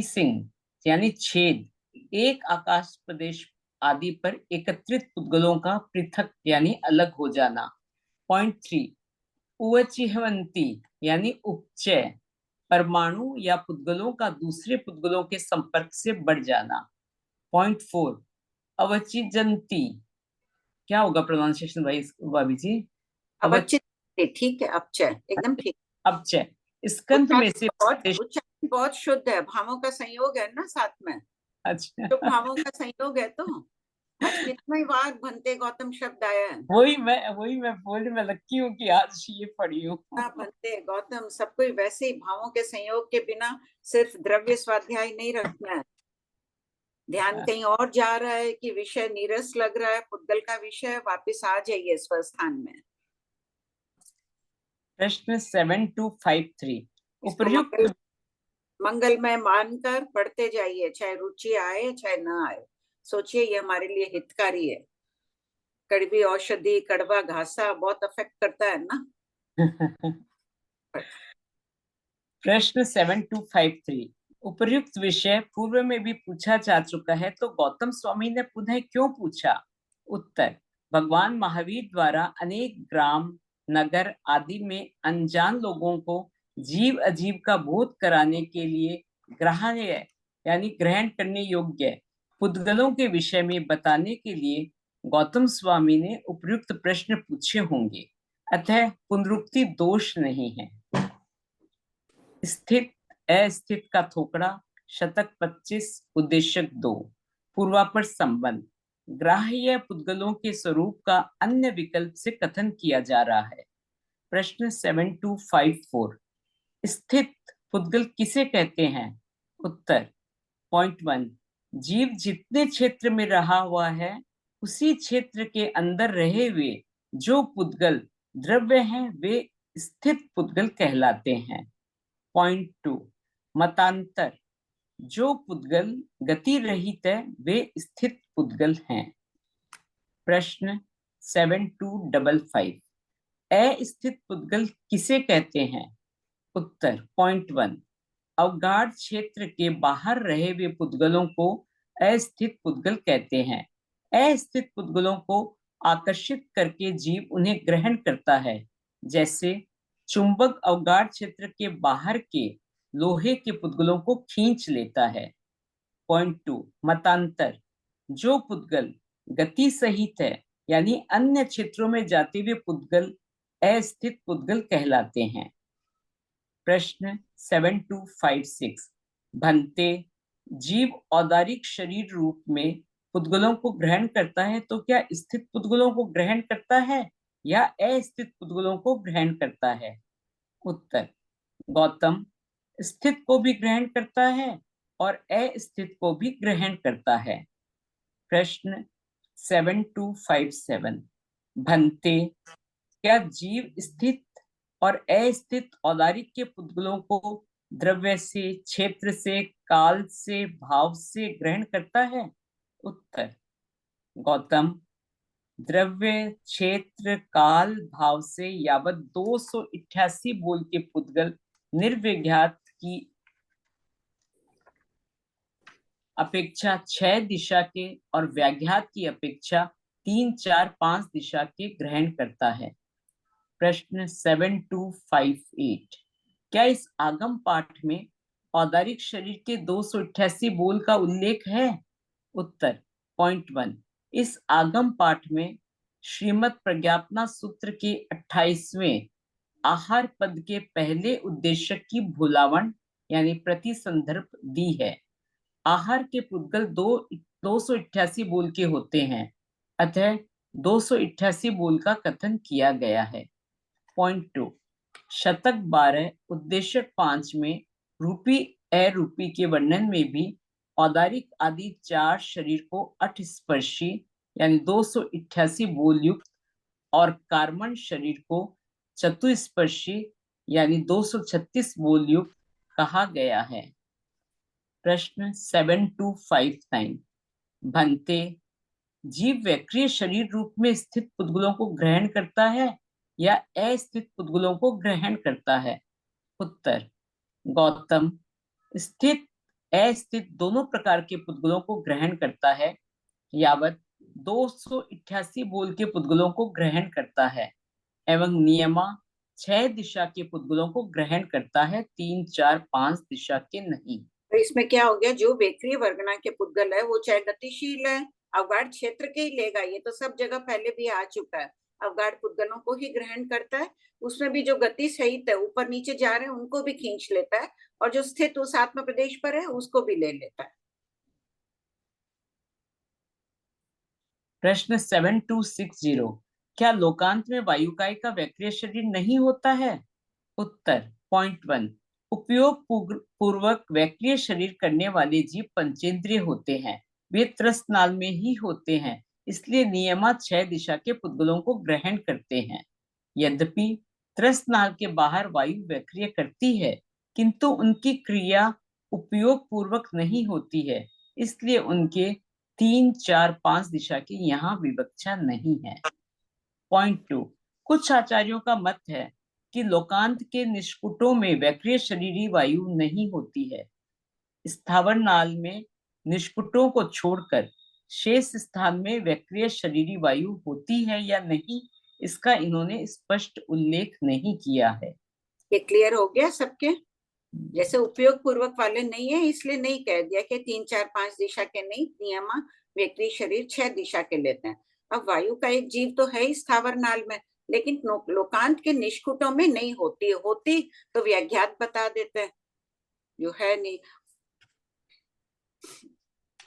सिंह यानी छेद, एक आकाश प्रदेश आदि पर एकत्रित पुद्गलों का पृथक यानी अलग हो जाना। पॉइंट 3 उवचिहवंती यानी उपचय, परमाणु या पुद्गलों का दूसरे पुद्गलों के संपर्क से बढ़ जाना। पॉइंट 4 अवचिजंती, क्या होगा प्रोनाउंसिएशन भाभी जी? अवचित, ठीक है, अपचय, एकदम ठीक। अपचय स्कंध में से बहुत शुद्ध है, भावों का संयोग है ना साथ में। अच्छा, तो भावों का संयोग है। तो आज कितनी बार भंते गौतम शब्द आया है। वही मैं बोल, मैं लकी हूँ कि आज ये पढ़ी हूँ। भंते गौतम सब कोई वैसे ही भावों के संयोग के बिना सिर्फ द्रव्य स्वाध्याय नहीं रखना है। ध्यान कहीं और जा रहा है कि विषय नीरस लग रहा है, पुद्गल का विषय वापिस आ जाइए स्वस्थान में। प्रश्न 7253 उपर्युक्त मंगल में मानकर पढ़ते जाइए, चाहे रुचि आए चाहे न आए। सोचिए ये हमारे लिए हितकारी है। कड़वी औषधि, कड़वा घासा बहुत अफेक्ट करता है ना। प्रश्न 7253 उपर्युक्त विषय पूर्व में भी पूछा जा चुका है, तो गौतम स्वामी ने पुनः क्यों पूछा? उत्तर, भगवान महावीर द्वारा अनेक ग्राम, नगर आदि में अनजान लोगों को जीव अजीव का बोध कराने के लिए ग्राह्य यानी ग्रहण करने योग्य पुद्गलों के विषय में बताने के लिए गौतम स्वामी ने उपयुक्त प्रश्न पूछे होंगे, अतः पुनरुक्ति दोष नहीं है। स्थित अस्थित का थोकड़ा, शतक 25, उद्देश्यक 2, पूर्वापर संबंध, ग्राह्य पुद्गलों के स्वरूप का अन्य विकल्प से कथन किया जा रहा है। प्रश्न 7254, स्थित पुद्गल किसे कहते हैं? उत्तर, पॉइंट 1, जीव जितने क्षेत्र में रहा हुआ है उसी क्षेत्र के अंदर रहे हुए जो पुद्गल द्रव्य हैं वे स्थित पुद्गल कहलाते हैं। पॉइंट 2, मतांतर, जो पुद्गल गति रहित है वे स्थित पुद्गल हैं। प्रश्न 7255, अस्थित पुद्गल किसे कहते हैं? उत्तर, पॉइंट 1, अवगाढ़ क्षेत्र के बाहर रहे हुए पुद्गलों को अस्थित पुद्गल कहते हैं। अस्थित पुद्गलों को आकर्षित करके जीव उन्हें ग्रहण करता है, जैसे चुंबक अवगाढ़ क्षेत्र के बाहर के लोहे के पुद्गलों को खींच लेता है। पॉइंट 2, मतांतर, जो पुद्गल गति सहित है यानी अन्य क्षेत्रों में जाते हुए पुद्गल अस्थित पुद्गल कहलाते हैं। प्रश्न 7256, भंते, जीव औदारिक शरीर रूप में पुद्गलों को ग्रहण करता है तो क्या स्थित पुद्गलों को ग्रहण करता है या अस्थित पुद्गलों को ग्रहण करता है? उत्तर, गौतम स्थित को भी ग्रहण करता है और अस्थित को भी ग्रहण करता है। प्रश्न 7257, भंते, क्या जीव स्थित और अस्थित औदारिक के पुद्गलों को द्रव्य से, क्षेत्र से, काल से, भाव से ग्रहण करता है? उत्तर, गौतम द्रव्य, क्षेत्र, काल, भाव से यावत 288 बोल के पुद्गल निर्विघात की अपेक्षा 6 दिशा के और व्याघात की अपेक्षा 3, 4, 5 दिशा के ग्रहण करता है। प्रश्न 7258, क्या इस आगम पाठ में औदारिक शरीर के 288 बोल का उल्लेख है? उत्तर, पॉइंट 1, इस आगम पाठ में श्रीमद् प्रज्ञापना सूत्र के 28वें आहार पद के पहले उद्देश्य की भूलावण यानी प्रति संदर्भ दी है। आहार के पुद्गल 288 बोल के होते हैं, अतः 288 बोल का कथन किया गया है। पॉइंट 2, शतक 12 उद्देश्यक 5 में रूपी अरूपी के वर्णन में भी औदारिक आदि 4 शरीर को अठस्पर्शी यानी 288 बोल युक्त और कार्मण शरीर को चतुस्पर्शी यानी 236 बोल युक्त कहा गया है। प्रश्न 7259, भंते, जीव वैक्रिय शरीर रूप में स्थित पुद्गलों को ग्रहण करता है या अस्थित पुद्गलों को ग्रहण करता है? उत्तर, गौतम स्थित अस्थित दोनों प्रकार के पुद्गलों को ग्रहण करता है, यावत 288 बोल के पुद्गलों को ग्रहण करता है एवं नियमा 6 दिशा के पुद्गलों को ग्रहण करता है, 3, 4, 5 दिशा के नहीं। तो इसमें क्या हो गया, जो वेक्रिय वर्गना के पुद्गल है वो चाहे गतिशील है अवगाढ़ क्षेत्र के ही लेगा, ये तो सब जगह पहले भी आ चुका है, अवगाढ़ पुद्गलों को ही ग्रहण करता है। उसमें भी जो गति सहित है ऊपर नीचे जा रहे हैं उनको भी खींच लेता है और जो स्थित उस आत्म प्रदेश पर है उसको भी ले लेता है। प्रश्न 7260, क्या लोकांत में वायुकाय का वैक्रिय शरीर नहीं होता है? उत्तर, पॉइंट 1, उपयोग पूर्वक वैक्रिय शरीर करने वाले जीव पंचेंद्रिय होते हैं, वे त्रस्तनाल में ही होते हैं, इसलिए नियमा 6 दिशा के पुद्गलों को ग्रहण करते हैं। यद्यपि त्रस्तनाल के बाहर वायु वैक्रिय करती है किंतु उनकी क्रिया उपयोग पूर्वक नहीं होती है, इसलिए उनके 3, 4, 5 दिशा की यहाँ विवक्षा नहीं है। पॉइंट 2, कुछ आचार्यों का मत है कि लोकांत के निष्कुटों में वैक्रिय शरीरी वायु नहीं होती है। स्थावर नाल में निष्कुटों को छोड़कर शेष स्थान में वैक्रिय शरीरी वायु होती है या नहीं, इसका इन्होंने स्पष्ट उल्लेख नहीं किया है। ये क्लियर हो गया सबके? जैसे उपयोग पूर्वक वाले नहीं है, इसलिए नहीं कह दिया कि 3, 4, 5 दिशा के नहीं, नियमा व्यक्ति शरीर 6 दिशा के लेते हैं। अब वायु का एक जीव तो है ही स्थावर नाल में, लेकिन लोकांत के निष्कुटों में नहीं होती, होती तो व्याघ्यात बता देते हैं, जो है नहीं।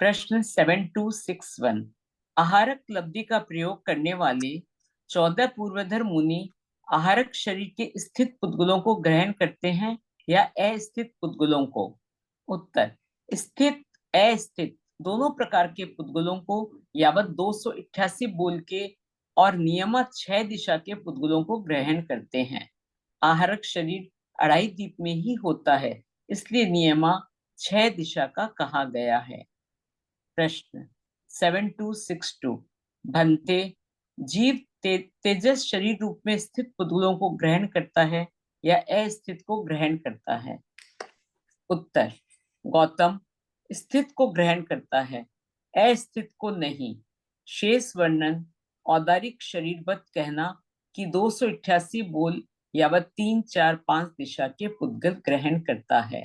प्रश्न 7261, आहारक लब्धि का प्रयोग करने वाले 14 पूर्वधर मुनि आहारक शरीर के स्थित पुद्गलों को ग्रहण करते हैं या अस्थित पुद्गलों को? उत्तर, स्थित अस्थित दोनों प्रकार के पुद्गलों को यावत 288 बोल के और नियमित 6 दिशा के पुद्गलों को ग्रहण करते हैं। आहारक शरीर अढ़ाई दीप में ही होता है, इसलिए नियमा 6 दिशा का कहा गया है। प्रश्न 7262, भंते जीव तेजस शरीर रूप में स्थित पुद्गलों को ग्रहण करता है या अस्थित को ग्रहण करता है? उत्तर, गौतम स्थित को ग्रहण करता है, अस्थित को नहीं। शेष वर्णन औदारिक शरीरवत कहना कि 288 बोल यावत 3, 4, 5 दिशा के पुद्गल ग्रहण करता है।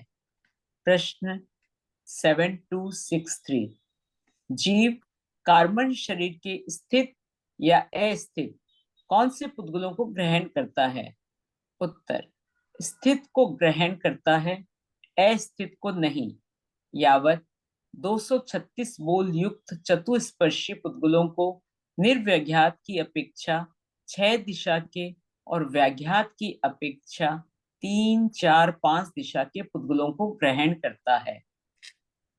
प्रश्न 7263, जीव कार्बन शरीर के स्थित या अस्थित कौन से पुद्गलों को ग्रहण करता है? उत्तर, स्थित को ग्रहण करता है, अस्थित को नहीं। यावत 236 बोल युक्त चतुस्पर्शी पुद्गलों को निर्व्याघात की अपेक्षा 6 दिशा के और व्याघात की अपेक्षा 3, 4, 5 दिशा के पुद्गलों को ग्रहण करता है।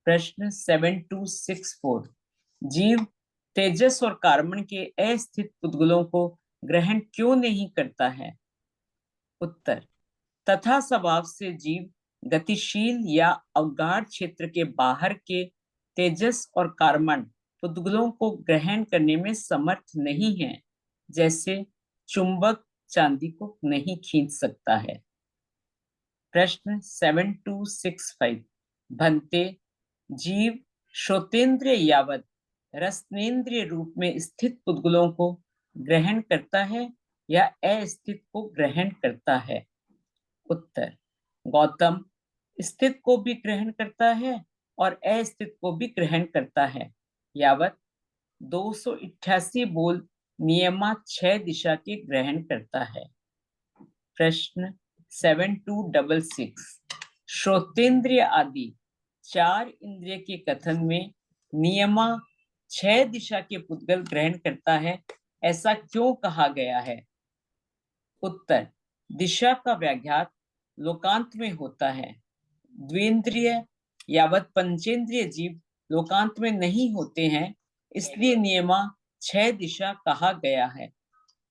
प्रश्न 7264, जीव तेजस और कार्बन के अस्थित पुद्गलों को ग्रहण क्यों नहीं करता है? उत्तर, तथा स्वभाव से जीव गतिशील या अवगाढ़ क्षेत्र के बाहर के तेजस और कार्बन पुद्गलों को ग्रहण करने में समर्थ नहीं है, जैसे चुंबक चांदी को नहीं खींच सकता है। प्रश्न 7265, भंते जीव श्रोतेंद्रिय यावत रसनेन्द्रिय रूप में स्थित पुद्गलों को ग्रहण करता है या अस्थित को ग्रहण करता है? उत्तर, गौतम स्थित को भी ग्रहण करता है और अस्थित को भी ग्रहण करता है। यावत 288 बोल नियमा 6 दिशा के ग्रहण करता है। प्रश्न 7266, श्रोतेंद्रिय आदि 4 इंद्रिय के कथन में नियमा 6 दिशा के पुद्गल ग्रहण करता है, ऐसा क्यों कहा गया है? उत्तर, दिशा का व्याघात लोकांत में होता है। द्विंद्रिय यावत पंचेंद्रिय जीव लोकांत में नहीं होते हैं, इसलिए नियमा 6 दिशा कहा गया है।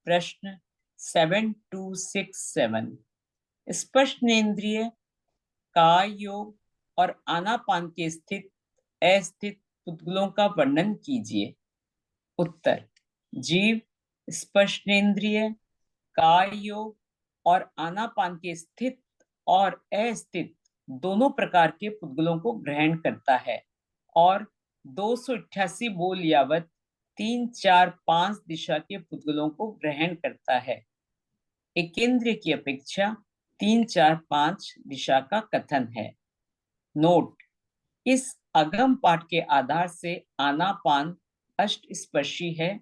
प्रश्न 7267, स्पर्शनेन्द्रिय काय योग और आनापान के स्थित अस्थित पुद्गलों का वर्णन कीजिए। उत्तर, जीव स्पर्शनेन्द्रिय काय योग और आनापान के स्थित और अस्थित दोनों प्रकार के पुद्गलों को ग्रहण करता है और 288 बोल यावत 3, 4, 5 दिशा के पुद्गलों को ग्रहण करता है। एकेंद्रिय की अपेक्षा 3, 4, 5 दिशा का कथन है। नोट, इस अगम पाठ के आधार से आनापान अष्ट स्पर्शी है।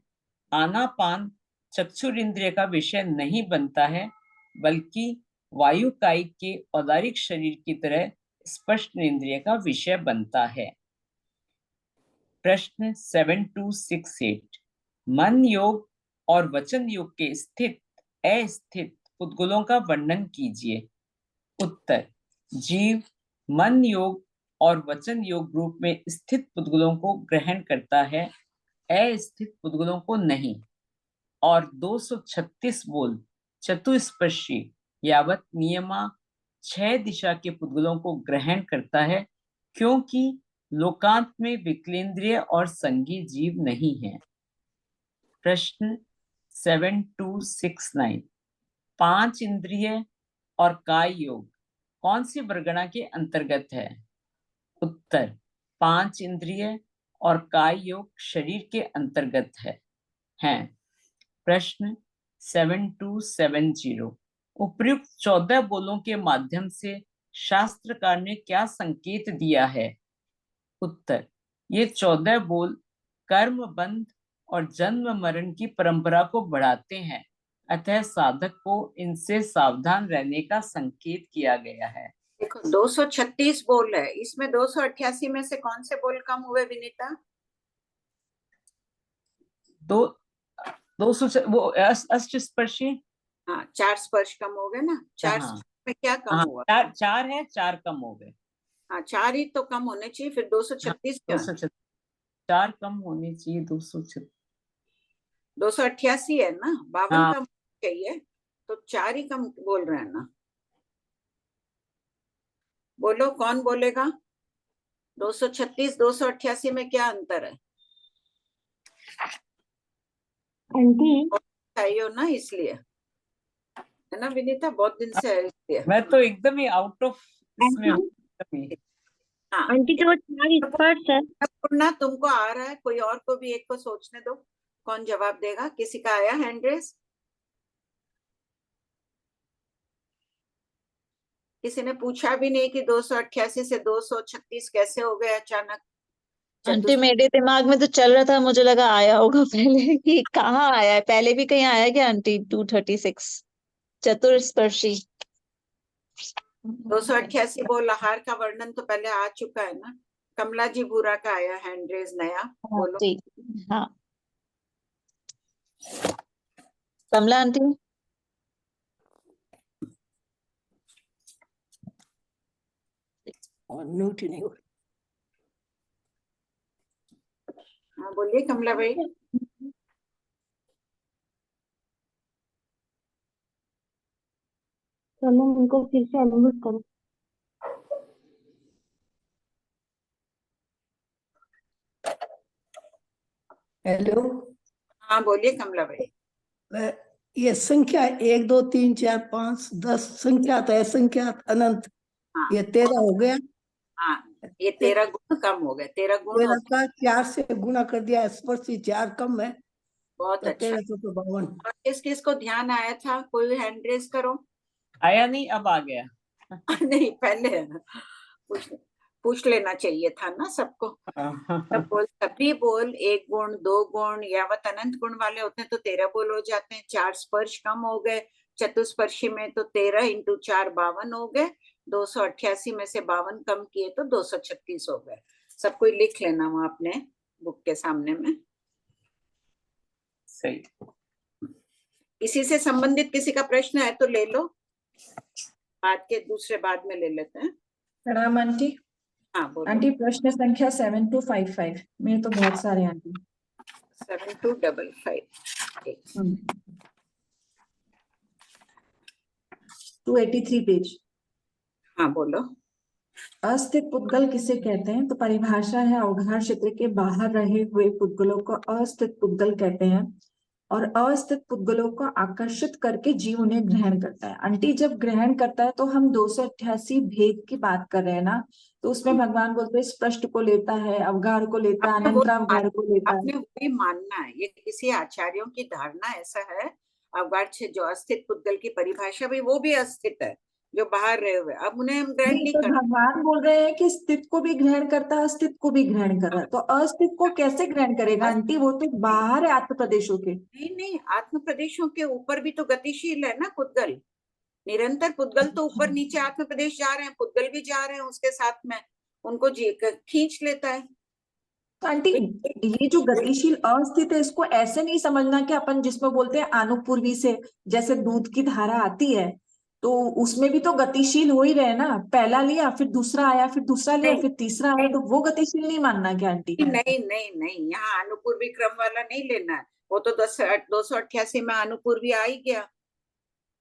आनापान चक्षुर इंद्रिय का विषय नहीं बनता है, बल्कि वायुकायिक के औदारिक शरीर की तरह स्पर्श इंद्रिय का विषय बनता है। प्रश्न 7268, मन योग और वचन योग के स्थित अस्थित पुद्गलों का वर्णन कीजिए। उत्तर, जीव मन योग और वचन योग रूप में स्थित पुद्गलों को ग्रहण करता है, अस्थित पुद्गलों को नहीं। और 236 बोल चतुस्पर्शी यावत नियमा 6 दिशा के पुद्गलों को ग्रहण करता है, क्योंकि लोकांत में विकलेंद्रिय और संगी जीव नहीं है। प्रश्न 7269, 5 इंद्रिय और काय योग कौन सी वर्गणा के अंतर्गत है? उत्तर, 5 इंद्रिय और काय योग शरीर के अंतर्गत हैं। प्रश्न 7270, उपर्युक्त 14 बोलों के माध्यम से शास्त्रकार ने क्या संकेत दिया है? उत्तर, ये 14 बोल कर्म बंध और जन्म मरण की परंपरा को बढ़ाते हैं, अतः साधक को इनसे सावधान रहने का संकेत किया गया है। देखो 236 बोल है, इसमें 288 में से कौन से बोल कम हुए विनीता? वो अष्ट स्पर्शी। हाँ, 4 स्पर्श कम हो गए ना, 4 हाँ, में क्या कम हाँ, हुआ? 4 है, 4 कम हो गए। हाँ, 4 ही तो कम होने चाहिए, फिर 236 क्या? 4 कम होने चाहिए, 236। 288 है ना, 52 हाँ। कम चाहिए, तो 4 ही कम बोल रहे हैं ना। बोलो कौन बोलेगा? 236 288 में क्या अंतर है? आंटी चाहिए ना, इसलिए है ना विनीता, बहुत दिन से है इसलिए। मैं तो एकदम ही आउट ऑफ इसमें हूँ, एकदम ही। हाँ, आंटी जो 4 स्पर्श है, पूर्णा तुमको आ रहा है, कोई और को भी एक को सोचने दो, कौन जवाब देगा? किसी का आया हैंड रेस? किसी ने पूछा भी नहीं कि 288 से 236 कैसे हो गए अचानक? आंटी मेरे दिमाग में तो चल रहा था, मुझे लगा आया होगा पहले कि कहाँ आया है, पहले भी कहीं आया क्या आंटी? 236 चतुर्स्पर्शी। 288 बोल आहार का वर्णन तो पहले आ चुका है ना। कमला जी भूरा का आया हैंड रेस नया, बोलो। आंटी हाँ, कमला आंटी। और म्यूट ही नहीं हो। हाँ बोलिए कमला भाई। चलो उनको फिर से अनम्यूट करो। हेलो, हाँ बोलिए कमला भाई। ये संख्या 1 2 3 4 5 10 संख्यात है, संख्यात अनंत, हाँ ये 13 हो गया। हाँ, ये 13 गुण कम हो गए, 13 गुण 13 होते हैं। का 4 से गुणा कर दिया, स्पर्शी 4 कम है, बहुत तो अच्छा। 13 तो 52। और किस किस को ध्यान आया था? कोई हैंड रेस करो। आया नहीं, अब आ गया। नहीं पहले है ना, पूछ लेना चाहिए था ना सबको। सब बोल, सभी बोल 1 गुण 2 गुण यावत अनंत गुण वाले होते हैं तो 13 बोल हो जाते हैं। 4 स्पर्श कम हो गए चतुस्पर्शी में, तो 13 इंटू 4 52 हो गए। 288 में से 52 कम किए तो 236 हो गए। सब कोई लिख लेना वहां अपने बुक के सामने में। सही। इसी से संबंधित किसी का प्रश्न है तो ले लो, बाद के दूसरे बाद में ले लेते हैं। प्रणाम आंटी। हाँ बोलो। आंटी प्रश्न संख्या 7255 मेरे तो बहुत सारे आंटी। 7255 283 पेज। हाँ बोलो। अस्थित पुद्गल किसे कहते हैं? तो परिभाषा है, अवघार क्षेत्र के बाहर रहे हुए पुद्गलों को अस्थित पुद्गल कहते हैं, और अस्थित पुद्गलों को आकर्षित करके जीव उन्हें ग्रहण करता है। आंटी जब ग्रहण करता है तो हम 288 भेद की बात कर रहे हैं ना, तो उसमें भगवान बोलते हैं स्पष्ट को लेता है, अवगाढ़ को लेता है, आपने वो अनंतरावगाढ़ को लेता है। आपने वही मानना है, ये किसी आचार्यों की धारणा ऐसा है। अवगाढ़ से जो अस्थित पुद्गल की परिभाषा भी, वो भी अस्थित है जो बाहर रहे हुए, अब उन्हें हम ग्रहण नहीं तो करते। भगवान बोल रहे हैं कि स्थित को भी ग्रहण करता है, अस्तित्व को भी ग्रहण कर रहा है, तो अस्तित्व को कैसे ग्रहण करेगा आंटी? वो तो बाहर है आत्म प्रदेशों के। नहीं नहीं, आत्म प्रदेशों के ऊपर भी तो गतिशील है ना पुद्गल। निरंतर पुद्गल तो ऊपर नीचे आत्म प्रदेश जा रहे हैं, पुद्गल भी जा रहे हैं उसके साथ में, उनको खींच लेता है। तो आंटी ये जो गतिशील अस्थित है, इसको ऐसे नहीं समझना कि अपन जिसमें बोलते हैं आनुपूर्वी से, जैसे दूध की धारा आती है तो उसमें भी तो गतिशील हो ही रहे ना, पहला लिया फिर दूसरा आया, फिर दूसरा लिया फिर तीसरा आया, तो वो गतिशील नहीं मानना क्या आंटी? नहीं नहीं नहीं, यहाँ अनुपूर्वी क्रम वाला नहीं लेना है, वो तो 288 में अनुपूर्वी आ ही गया।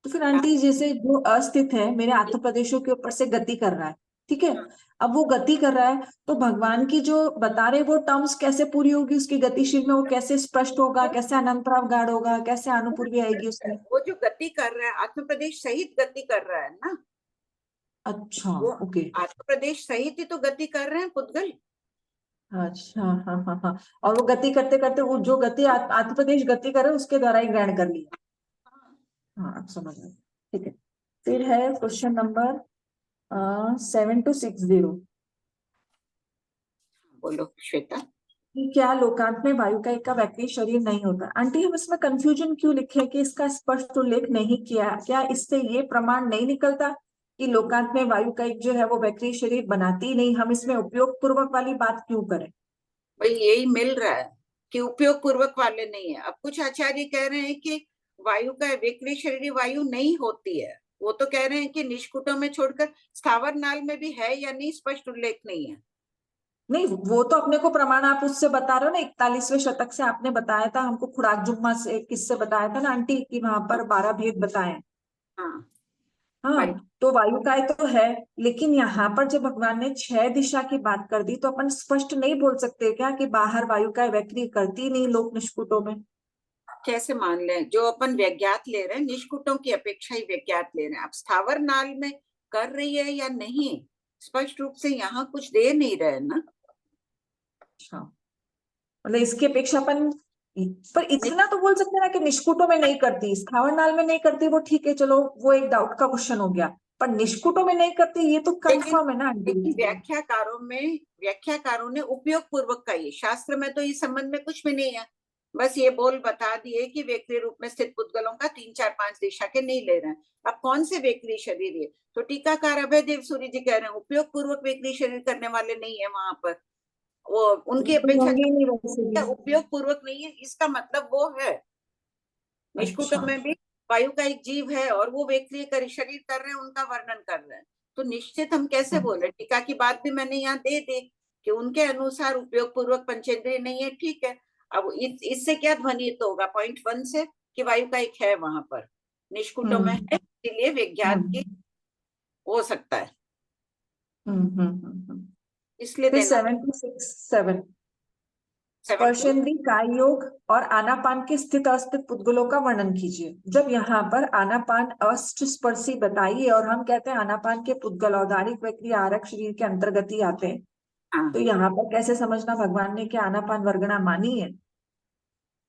तो फिर आंटी जैसे जो अस्थित है मेरे आत्म प्रदेशों के ऊपर से गति कर रहा है, ठीक है, अब वो गति कर रहा है तो भगवान की जो बता रहे वो टर्म्स कैसे पूरी होगी उसकी गतिशील में? वो कैसे स्पष्ट होगा, कैसे अनंतरावगाढ़ होगा, कैसे अनुपूर्वी आएगी उसमें? वो जो गति कर रहा है आत्म प्रदेश सहित गति कर रहा है ना, अच्छा वो ओके, आत्म प्रदेश सहित ही तो गति कर रहे हैं पुद्गल। अच्छा हाँ हाँ हाँ, और वो गति करते करते वो जो गति आत्म प्रदेश गति करे उसके द्वारा ही ग्रहण कर लिया। हाँ अब समझ गए, ठीक है। फिर है क्वेश्चन नंबर 7260 बोलो श्वेता। कि क्या लोकांत में वायु का एक का वैक्रिय शरीर नहीं होता? आंटी हम इसमें कंफ्यूजन क्यों लिखे कि इसका स्पष्ट उल्लेख नहीं किया? क्या इससे ये प्रमाण नहीं निकलता कि लोकांत में वायु का एक जो है वो वैक्रिय शरीर बनाती ही नहीं? हम इसमें उपयोग पूर्वक वाली बात क्यों करें? भाई यही मिल रहा है कि उपयोग पूर्वक वाले नहीं है। अब कुछ आचार्य कह रहे हैं कि वायु का विक्रिय शरीर वायु नहीं होती है, वो तो कह रहे हैं कि निष्कुटों में छोड़कर स्थावर नाल में भी है या नहीं स्पष्ट उल्लेख नहीं है। नहीं, वो तो अपने को प्रमाण आप उससे बता रहे हो ना, 41वें शतक से आपने बताया था हमको, खुराक जुम्मा से किससे बताया था ना आंटी कि वहां पर 12 भेद बताए। हाँ हाँ, right. तो वायुकाय तो है, लेकिन यहाँ पर जब भगवान ने 6 दिशा की बात कर दी तो अपन स्पष्ट नहीं बोल सकते क्या कि बाहर वायुकाय वैक्री करती नहीं लोक निष्कुटों में? कैसे मान लें? जो अपन व्यज्ञात ले रहे हैं निष्कुटों की अपेक्षा ही व्यज्ञात ले रहे हैं। अब स्थावर नाल में कर रही है या नहीं स्पष्ट रूप से यहाँ कुछ दे नहीं रहे ना। अच्छा, मतलब इसकी अपेक्षा अपन, पर इतना तो बोल सकते हैं ना कि निष्कुटों में नहीं करती, स्थावर नाल में नहीं करती, वो ठीक है, चलो वो एक डाउट का क्वेश्चन हो गया, पर निष्कुटों में नहीं करती ये तो कंफर्म है ना आंटी? लेकिन व्याख्याकारों ने उपयोग पूर्वक का ये, शास्त्र में तो इस संबंध में कुछ भी नहीं है, बस ये बोल बता दिए कि व्यक्ति रूप में स्थित पुद्गलों का 3 4 5 दिशा के नहीं ले रहे हैं। अब कौन से व्यक्ति शरीर है? तो टीकाकार अभय देव सूर्य जी कह रहे हैं उपयोग पूर्वक व्यक्ति शरीर करने वाले नहीं है वहां पर, वो उनकी अपेक्षा उपयोग पूर्वक नहीं है। इसका मतलब वो है निष्कुटों में भी वायु का एक जीव है और वो व्यक्ति शरीर कर रहे हैं, उनका वर्णन कर रहे हैं। तो निश्चित हम कैसे बोले? टीका की बात भी मैंने यहाँ दे दी कि उनके अनुसार उपयोग पूर्वक पंचेंद्रिय नहीं है, ठीक है। अब इससे क्या ध्वनित होगा पॉइंट 1 से कि वायु का एक है वहां पर, निष्कुटों में है, इसलिए विज्ञान की हो सकता है, इसलिए फिर देना। 7 स्पर्शेंद्री काय योग और आनापान के स्थित अस्थित पुद्गलों का वर्णन कीजिए। जब यहाँ पर आनापान अष्ट स्पर्शी बताइए और हम कहते हैं आनापान के पुद्गल औदारिक वैक्रिय आरक शरीर के अंतर्गत ही आते हैं, हाँ तो यहाँ पर कैसे समझना भगवान ने क्या आनापान वर्गणा मानी है?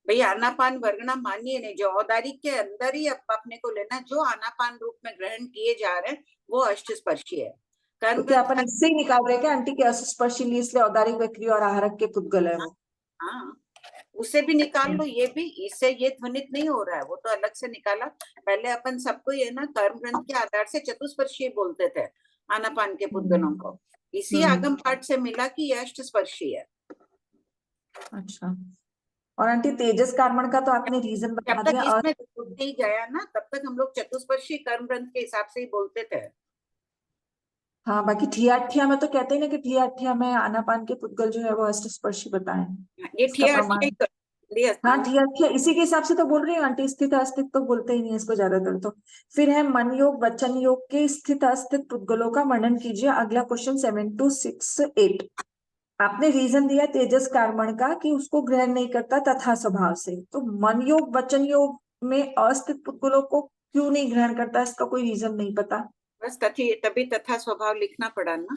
भाई आनापान वर्गणा मानिए नहीं, जो औदारिक के अंदर ही अपने को लेना, जो आनापान रूप में ग्रहण किए जा रहे हैं वो अष्ट स्पर्शी है। तो क्या अपन इससे ही निकाल रहे हैं क्या आंटी के अष्ट स्पर्शी इसलिए औदारिक वैक्रिय और आहारक के पुद्गल है वो? हाँ उसे भी निकाल लो, ये भी, इससे ये ध्वनित नहीं हो रहा है, वो तो अलग से निकाला। पहले अपन सबको ये ना कर्म ग्रंथ के आधार से चतुस्पर्शी बोलते थे आनापान के पुद्गलों को, इसी आगम पाठ से मिला कि ये अष्ट स्पर्शी है। अच्छा, और आंटी तेजस कर्मण का तो आपने रीजन बता जब तक दिया, इसमें नहीं गया ना तब तक हम लोग चतुस्पर्शी कर्म ग्रंथ के हिसाब से ही बोलते थे। हाँ, बाकी ठियाठिया में तो कहते हैं ना कि ठियाठिया में आनापान के पुद्गल जो है वो अष्ट स्पर्शी बताए, ये इसका प्रमाण। हाँ, हाँ ठियाठिया इसी के हिसाब से तो बोल रही हूँ आंटी, स्थित अस्थित तो बोलते ही नहीं इसको ज्यादातर तो। फिर है मन योग वचन योग के स्थित अस्थित पुद्गलों का वर्णन कीजिए। अगला क्वेश्चन 7268। आपने रीजन दिया तेजस कर्मण का कि उसको ग्रहण नहीं करता तथा स्वभाव से, तो मन योग वचन योग में अस्थित पुद्गलों को क्यों नहीं ग्रहण करता, इसका कोई रीजन नहीं पता। बस तभी तथा स्वभाव लिखना पड़ा ना।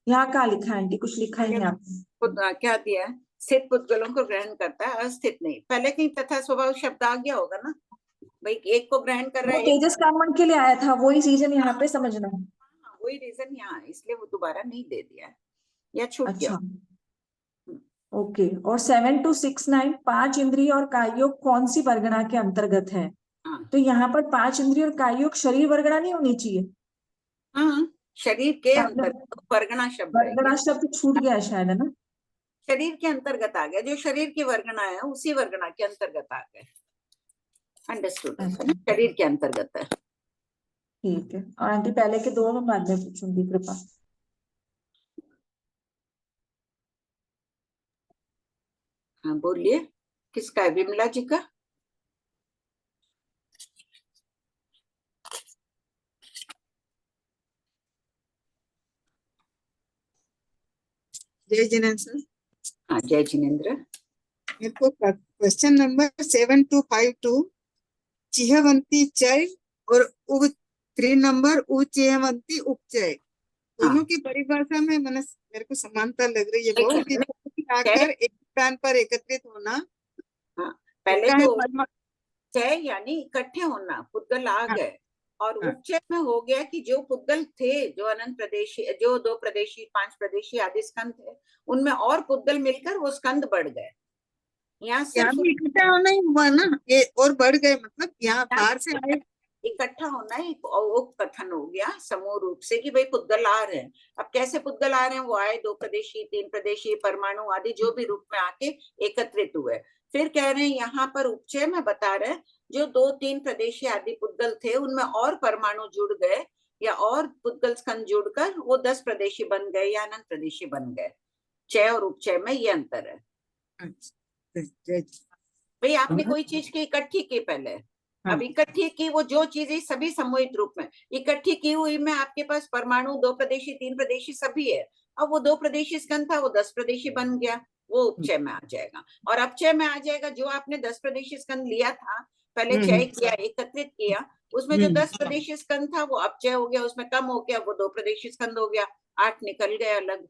यहाँ कहाँ लिखा है आंटी? कुछ लिखा ही नहीं आपने। क्या दिया है? स्थित पुद्गलों को ग्रहण करता है, अस्थित नहीं। पहले कहीं तथा स्वभाव शब्द आ गया होगा ना भाई, एक को ग्रहण कर रहा वो है, तेजस कर्मण के लिए आया था, वही रीजन यहाँ पे समझना है। वही रीजन यहाँ, इसलिए वो दोबारा नहीं दे दिया है या छूट गया। अच्छा, ओके। और 7269 5 इंद्रिय और कायोग कौन सी वर्गणा के अंतर्गत है? हाँ तो यहाँ पर 5 इंद्रिय और कायोग शरीर वर्गणा नहीं होनी चाहिए? हाँ, शरीर के आपने अंतर्गत वर्गणा शब्द है, वर्गणा शब्द छूट गया है शायद, है ना? शरीर के अंतर्गत आ गया, जो शरीर की वर्गणा है उसी वर्गणा के अंतर्गत आ गए। अंडरस्टूड, शरीर के अंतर्गत है। ठीक है, और आंटी पहले के दो मैं बाद में पूछूंगी, कृपा। हाँ बोलिए, किसका है? विमला जी का। जय जिनेन्द्र सर। हाँ जय जिनेन्द्र। मेरे को क्वेश्चन नंबर 7252 चिहवंती चय और उग 3 नंबर उचेहवंती उपचय, दोनों की परिभाषा में मेरे को समानता लग रही है बहुत, आकर एक स्थान पर एकत्रित होना। हाँ, पहले तो चय यानी इकट्ठे होना, पुद्गल आ गए, और हाँ। उपचय में हो गया कि जो पुद्गल थे, जो अनंत प्रदेशी, जो 2 प्रदेशी, 5 प्रदेशी आदि स्कंद थे, उनमें और पुद्गल मिलकर वो स्कंद बढ़ गए। यहाँ यहाँ सिर्फ भी इकट्ठा होना ही हुआ ना, ये और बढ़ गए, मतलब यहाँ बाहर से आए। इकट्ठा होना एक उप कथन हो गया समूह रूप से कि भाई पुद्गल आ रहे हैं। अब कैसे पुद्गल आ रहे हैं, वो आए 2 प्रदेशी, 3 प्रदेशी, परमाणु आदि जो भी रूप में आके एकत्रित हुए। फिर कह रहे हैं यहाँ पर उपचय में बता रहे हैं जो 2-3 प्रदेशी आदि पुद्गल थे उनमें और परमाणु जुड़ गए या और पुद्गल स्कंद जुड़कर वो 10 प्रदेशी बन गए या अनंत प्रदेशी बन गए। चय और उपचय में ये अंतर है। भाई आपने कोई चीज की इकट्ठी की पहले, अब इकट्ठी की वो जो चीजें सभी समूहित रूप में इकट्ठी की हुई में आपके पास परमाणु 2 प्रदेशी, 3 प्रदेशी सभी है। अब वो 2 प्रदेशी स्कंद था वो 10 प्रदेशी बन गया, वो उपचय में आ जाएगा। और अपचय में आ जाएगा जो आपने 10 प्रदेशी स्कंद लिया था, पहले चय किया, एकत्रित किया, उसमें जो 10 प्रदेशी स्कंद था वो अपचय हो गया, उसमें कम हो गया, वो 2 प्रदेशी स्कंद हो गया, 8 निकल गए अलग।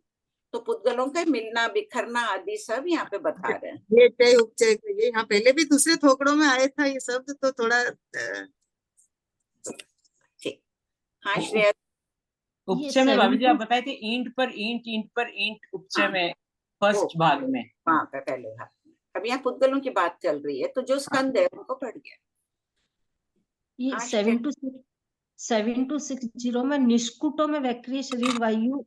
तो पुद्गलों का मिलना बिखरना आदि सब यहाँ पे बता रहे हैं। ये चय उपचय, ये यहाँ पहले भी दूसरे थोकड़ों में आया था ये शब्द, तो थोड़ा ठीक। हाँ श्रेया, उपचय में भाभी जी आप बताए थे ईंट पर ईंट उपचय में फर्स्ट भाग में, वहां पे पहले भाग में। अब यहाँ पुद्गलों की बात चल रही है तो जो स्कंद है उनको पढ़ गया। ये हाँ, 7260 में निष्कुटों में वक्रीय शरीर वायु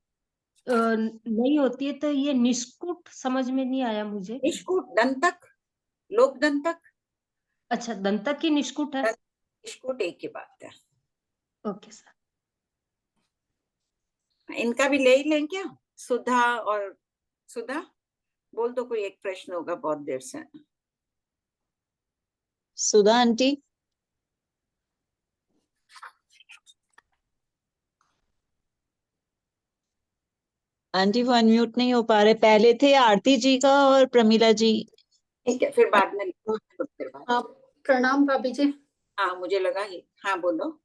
नहीं होती है, तो ये निष्कुट समझ में नहीं आया मुझे। निष्कुट दंतक, लोक दंतक, अच्छा, दंतक की निष्कुट है। निष्कुट एक ही बात है। Okay sir. इनका भी ले ही लें क्या? सुधा और सुधा बोल दो, कोई एक प्रश्न होगा बहुत देर से। सुधा आंटी, आंटी वो अनम्यूट नहीं हो पा रहे। पहले थे आरती जी का और प्रमीला जी। ठीक है, फिर बाद में फिर बाद। आप प्रणाम भाभी जी। हाँ मुझे लगा ही, हाँ बोलो।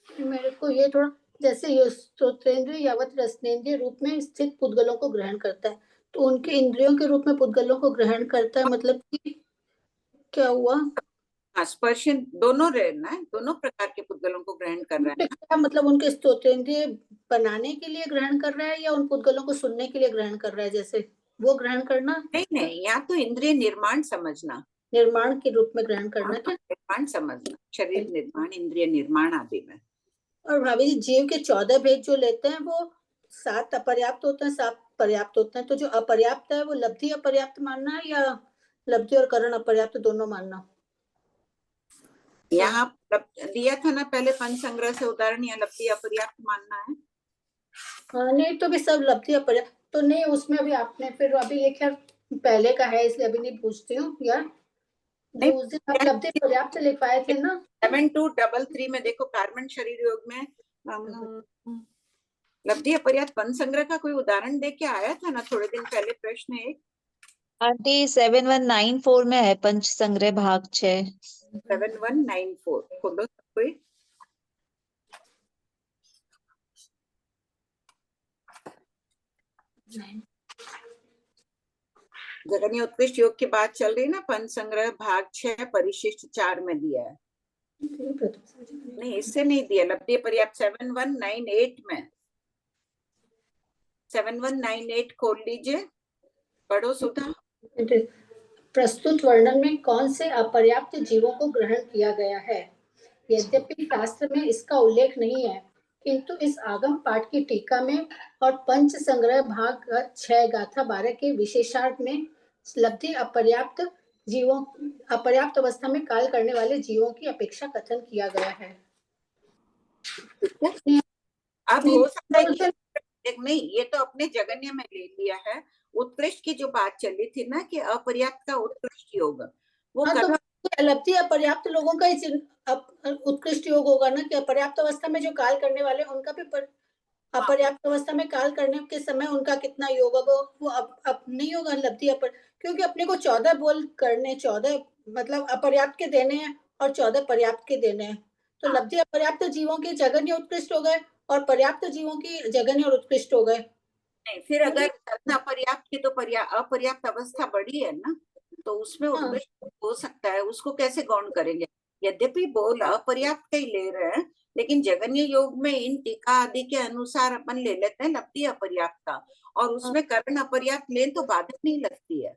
मेरे को ये थोड़ा, जैसे ये श्रोत्रेंद्रिय यावत रसनेंद्रिय रूप में स्थित पुद्गलों को ग्रहण करता है, तो उनके इंद्रियों के रूप में पुद्गलों को ग्रहण करता है, मतलब कि क्या हुआ? हाँ स्पर्शन दोनों रहना है, दोनों प्रकार के पुद्गलों को ग्रहण कर रहा है। क्या मतलब उनके स्तोत्रेंद्रिय बनाने के लिए ग्रहण कर रहा है या उन पुद्गलों को सुनने के लिए ग्रहण कर रहा है, जैसे वो ग्रहण करना? नहीं, यहाँ तो इंद्रिय निर्माण समझना, निर्माण के रूप में ग्रहण करना क्या? निर्माण समझना, शरीर निर्माण, इंद्रिय निर्माण आदि में। और भाभी जी जीव के 14 भेद जो लेते हैं वो 7 अपर्याप्त होते हैं, 7 पर्याप्त होते हैं, तो जो अपर्याप्त है वो लब्धि अपर्याप्त मानना है या लब्धि और करण अपर्याप्त दोनों मानना? यहाँ दिया था ना पहले पंच संग्रह से उदाहरण, या लब्धि अपर्याप्त मानना है। हाँ नहीं तो भी सब लब्धि अपर्याप्त तो नहीं, उसमें अभी आपने फिर अभी ये क्या पहले का है इसलिए अभी नहीं पूछती हूँ यार, जो उस दिन आप लब्धि पर्याप्त लिखवाए थे ना 7233 में देखो, कार्बन शरीर योग में लब्धि अपर्याप्त पंच संग्रह का कोई उदाहरण दे के आया था ना थोड़े दिन पहले प्रश्न एक। आंटी 7194 में है पंच संग्रह भाग 6। 7194 खोलो सब कोई। जगन्य उत्कृष्ट योग की बात चल रही है ना, पंच संग्रह भाग 6 परिशिष्ट 4 में दिया है। नहीं इससे नहीं दिया, लब्धि पर्याप्त 7198 में, 7198 खोल लीजिए, पढ़ो सुधा। प्रस्तुत वर्णन में कौन से अपर्याप्त जीवों को ग्रहण किया गया है? यद्यपि शास्त्र में इसका उल्लेख नहीं है, किंतु इस आगम पाठ की टीका में और पंच संग्रह भाग 6 गाथा 12 के विशेषार्थ में लब्धि अपर्याप्त जीवों, अपर्याप्त अवस्था में काल करने वाले जीवों की अपेक्षा कथन किया गया है। अब हो सकता है नहीं, ये तो अपने जगन्य में ले लिया है। उत्कृष्ट की जो बात चली थी ना कि अपर्याप्त का उत्कृष्ट योग, वो तो लब्धि अपर्याप्त लोगों का ही उत्कृष्ट योग होगा ना, कि अपर्याप्त अवस्था में जो काल करने वाले उनका भी अपर्याप्त अवस्था में काल करने के समय उनका कितना योग होगा, वो अब नहीं होगा लब्धि क्योंकि अपने को 14 बोल करने, 14 मतलब अपर्याप्त के देने हैं और 14 पर्याप्त के देने हैं, तो लब्धि अपर्याप्त जीवों के जगन्य उत्कृष्ट हो गए और पर्याप्त जीवों की जगन्य और उत्कृष्ट हो गए। नहीं, फिर अगर अपर्याप्त की तो अपर्याप्त अवस्था बड़ी है ना, तो उसमें उत्कृष्ट हो सकता है, उसको कैसे गौण करेंगे? यद्यपि बोल अपर्याप्त ही ले रहे हैं, लेकिन जगन्य योग में इन टीका आदि के अनुसार अपन ले लेते हैं लब्धि अपर्याप्त, और उसमें करण अपर्याप्त लें तो बाधक नहीं लगती है।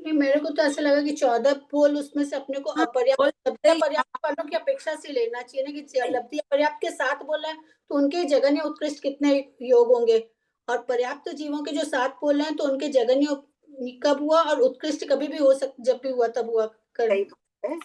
नहीं, मेरे को तो ऐसा लगा कि 14 बोल उसमें से अपने को अपर्याप्त लब्धि अपर्याप्त वालों की अपेक्षा से लेना चाहिए ना, कि लब्धि अपर्याप्त के 7 बोल है तो उनके जगन्य उत्कृष्ट कितने योग होंगे, और पर्याप्त जीवों के जो 7 बोल हैं तो उनके जगन्य कब हुआ और उत्कृष्ट कभी भी हो सकता, जब भी हुआ तब हुआ कर।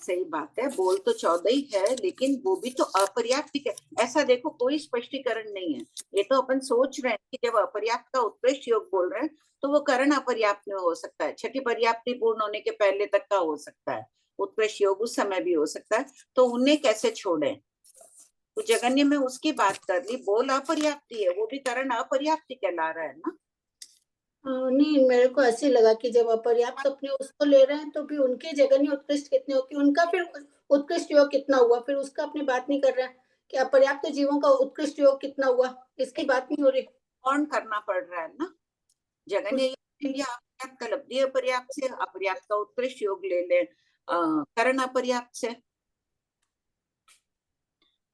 सही बात है, बोल तो 14 ही है, लेकिन वो भी तो अपर्याप्त है। ऐसा देखो कोई स्पष्टीकरण नहीं है, ये तो अपन सोच रहे हैं कि जब अपर्याप्त का उत्कृष्ट योग बोल रहे हैं तो वो करण अपर्याप्त में हो सकता है, छठी पर्याप्ति पूर्ण होने के पहले तक का हो सकता है, उत्कृष्ट योग उस समय भी हो सकता है, तो उन्हें कैसे छोड़े। तो जगन्य में उसकी बात कर ली, बोल अपर्याप्ति है, वो भी करण अपर्याप्ति कहला रहा है ना। नहीं, मेरे को ऐसे लगा कि जब अपर्याप्त अपने उसको ले रहे हैं तो भी उनके जगन्य उत्कृष्ट कितने हो, कि उनका फिर उत्कृष्ट योग कितना हुआ, फिर उसका अपनी बात नहीं कर रहे हैं कि अपर्याप्त जीवों का उत्कृष्ट योग कितना हुआ, इसकी बात नहीं हो रही। कौन करना पड़ रहा है ना, जगन्य योग के लिए अपर्याप्त का लब्धि अपर्याप्त से, अपर्याप्त का उत्कृष्ट योग ले ले करण अपर्याप्त से।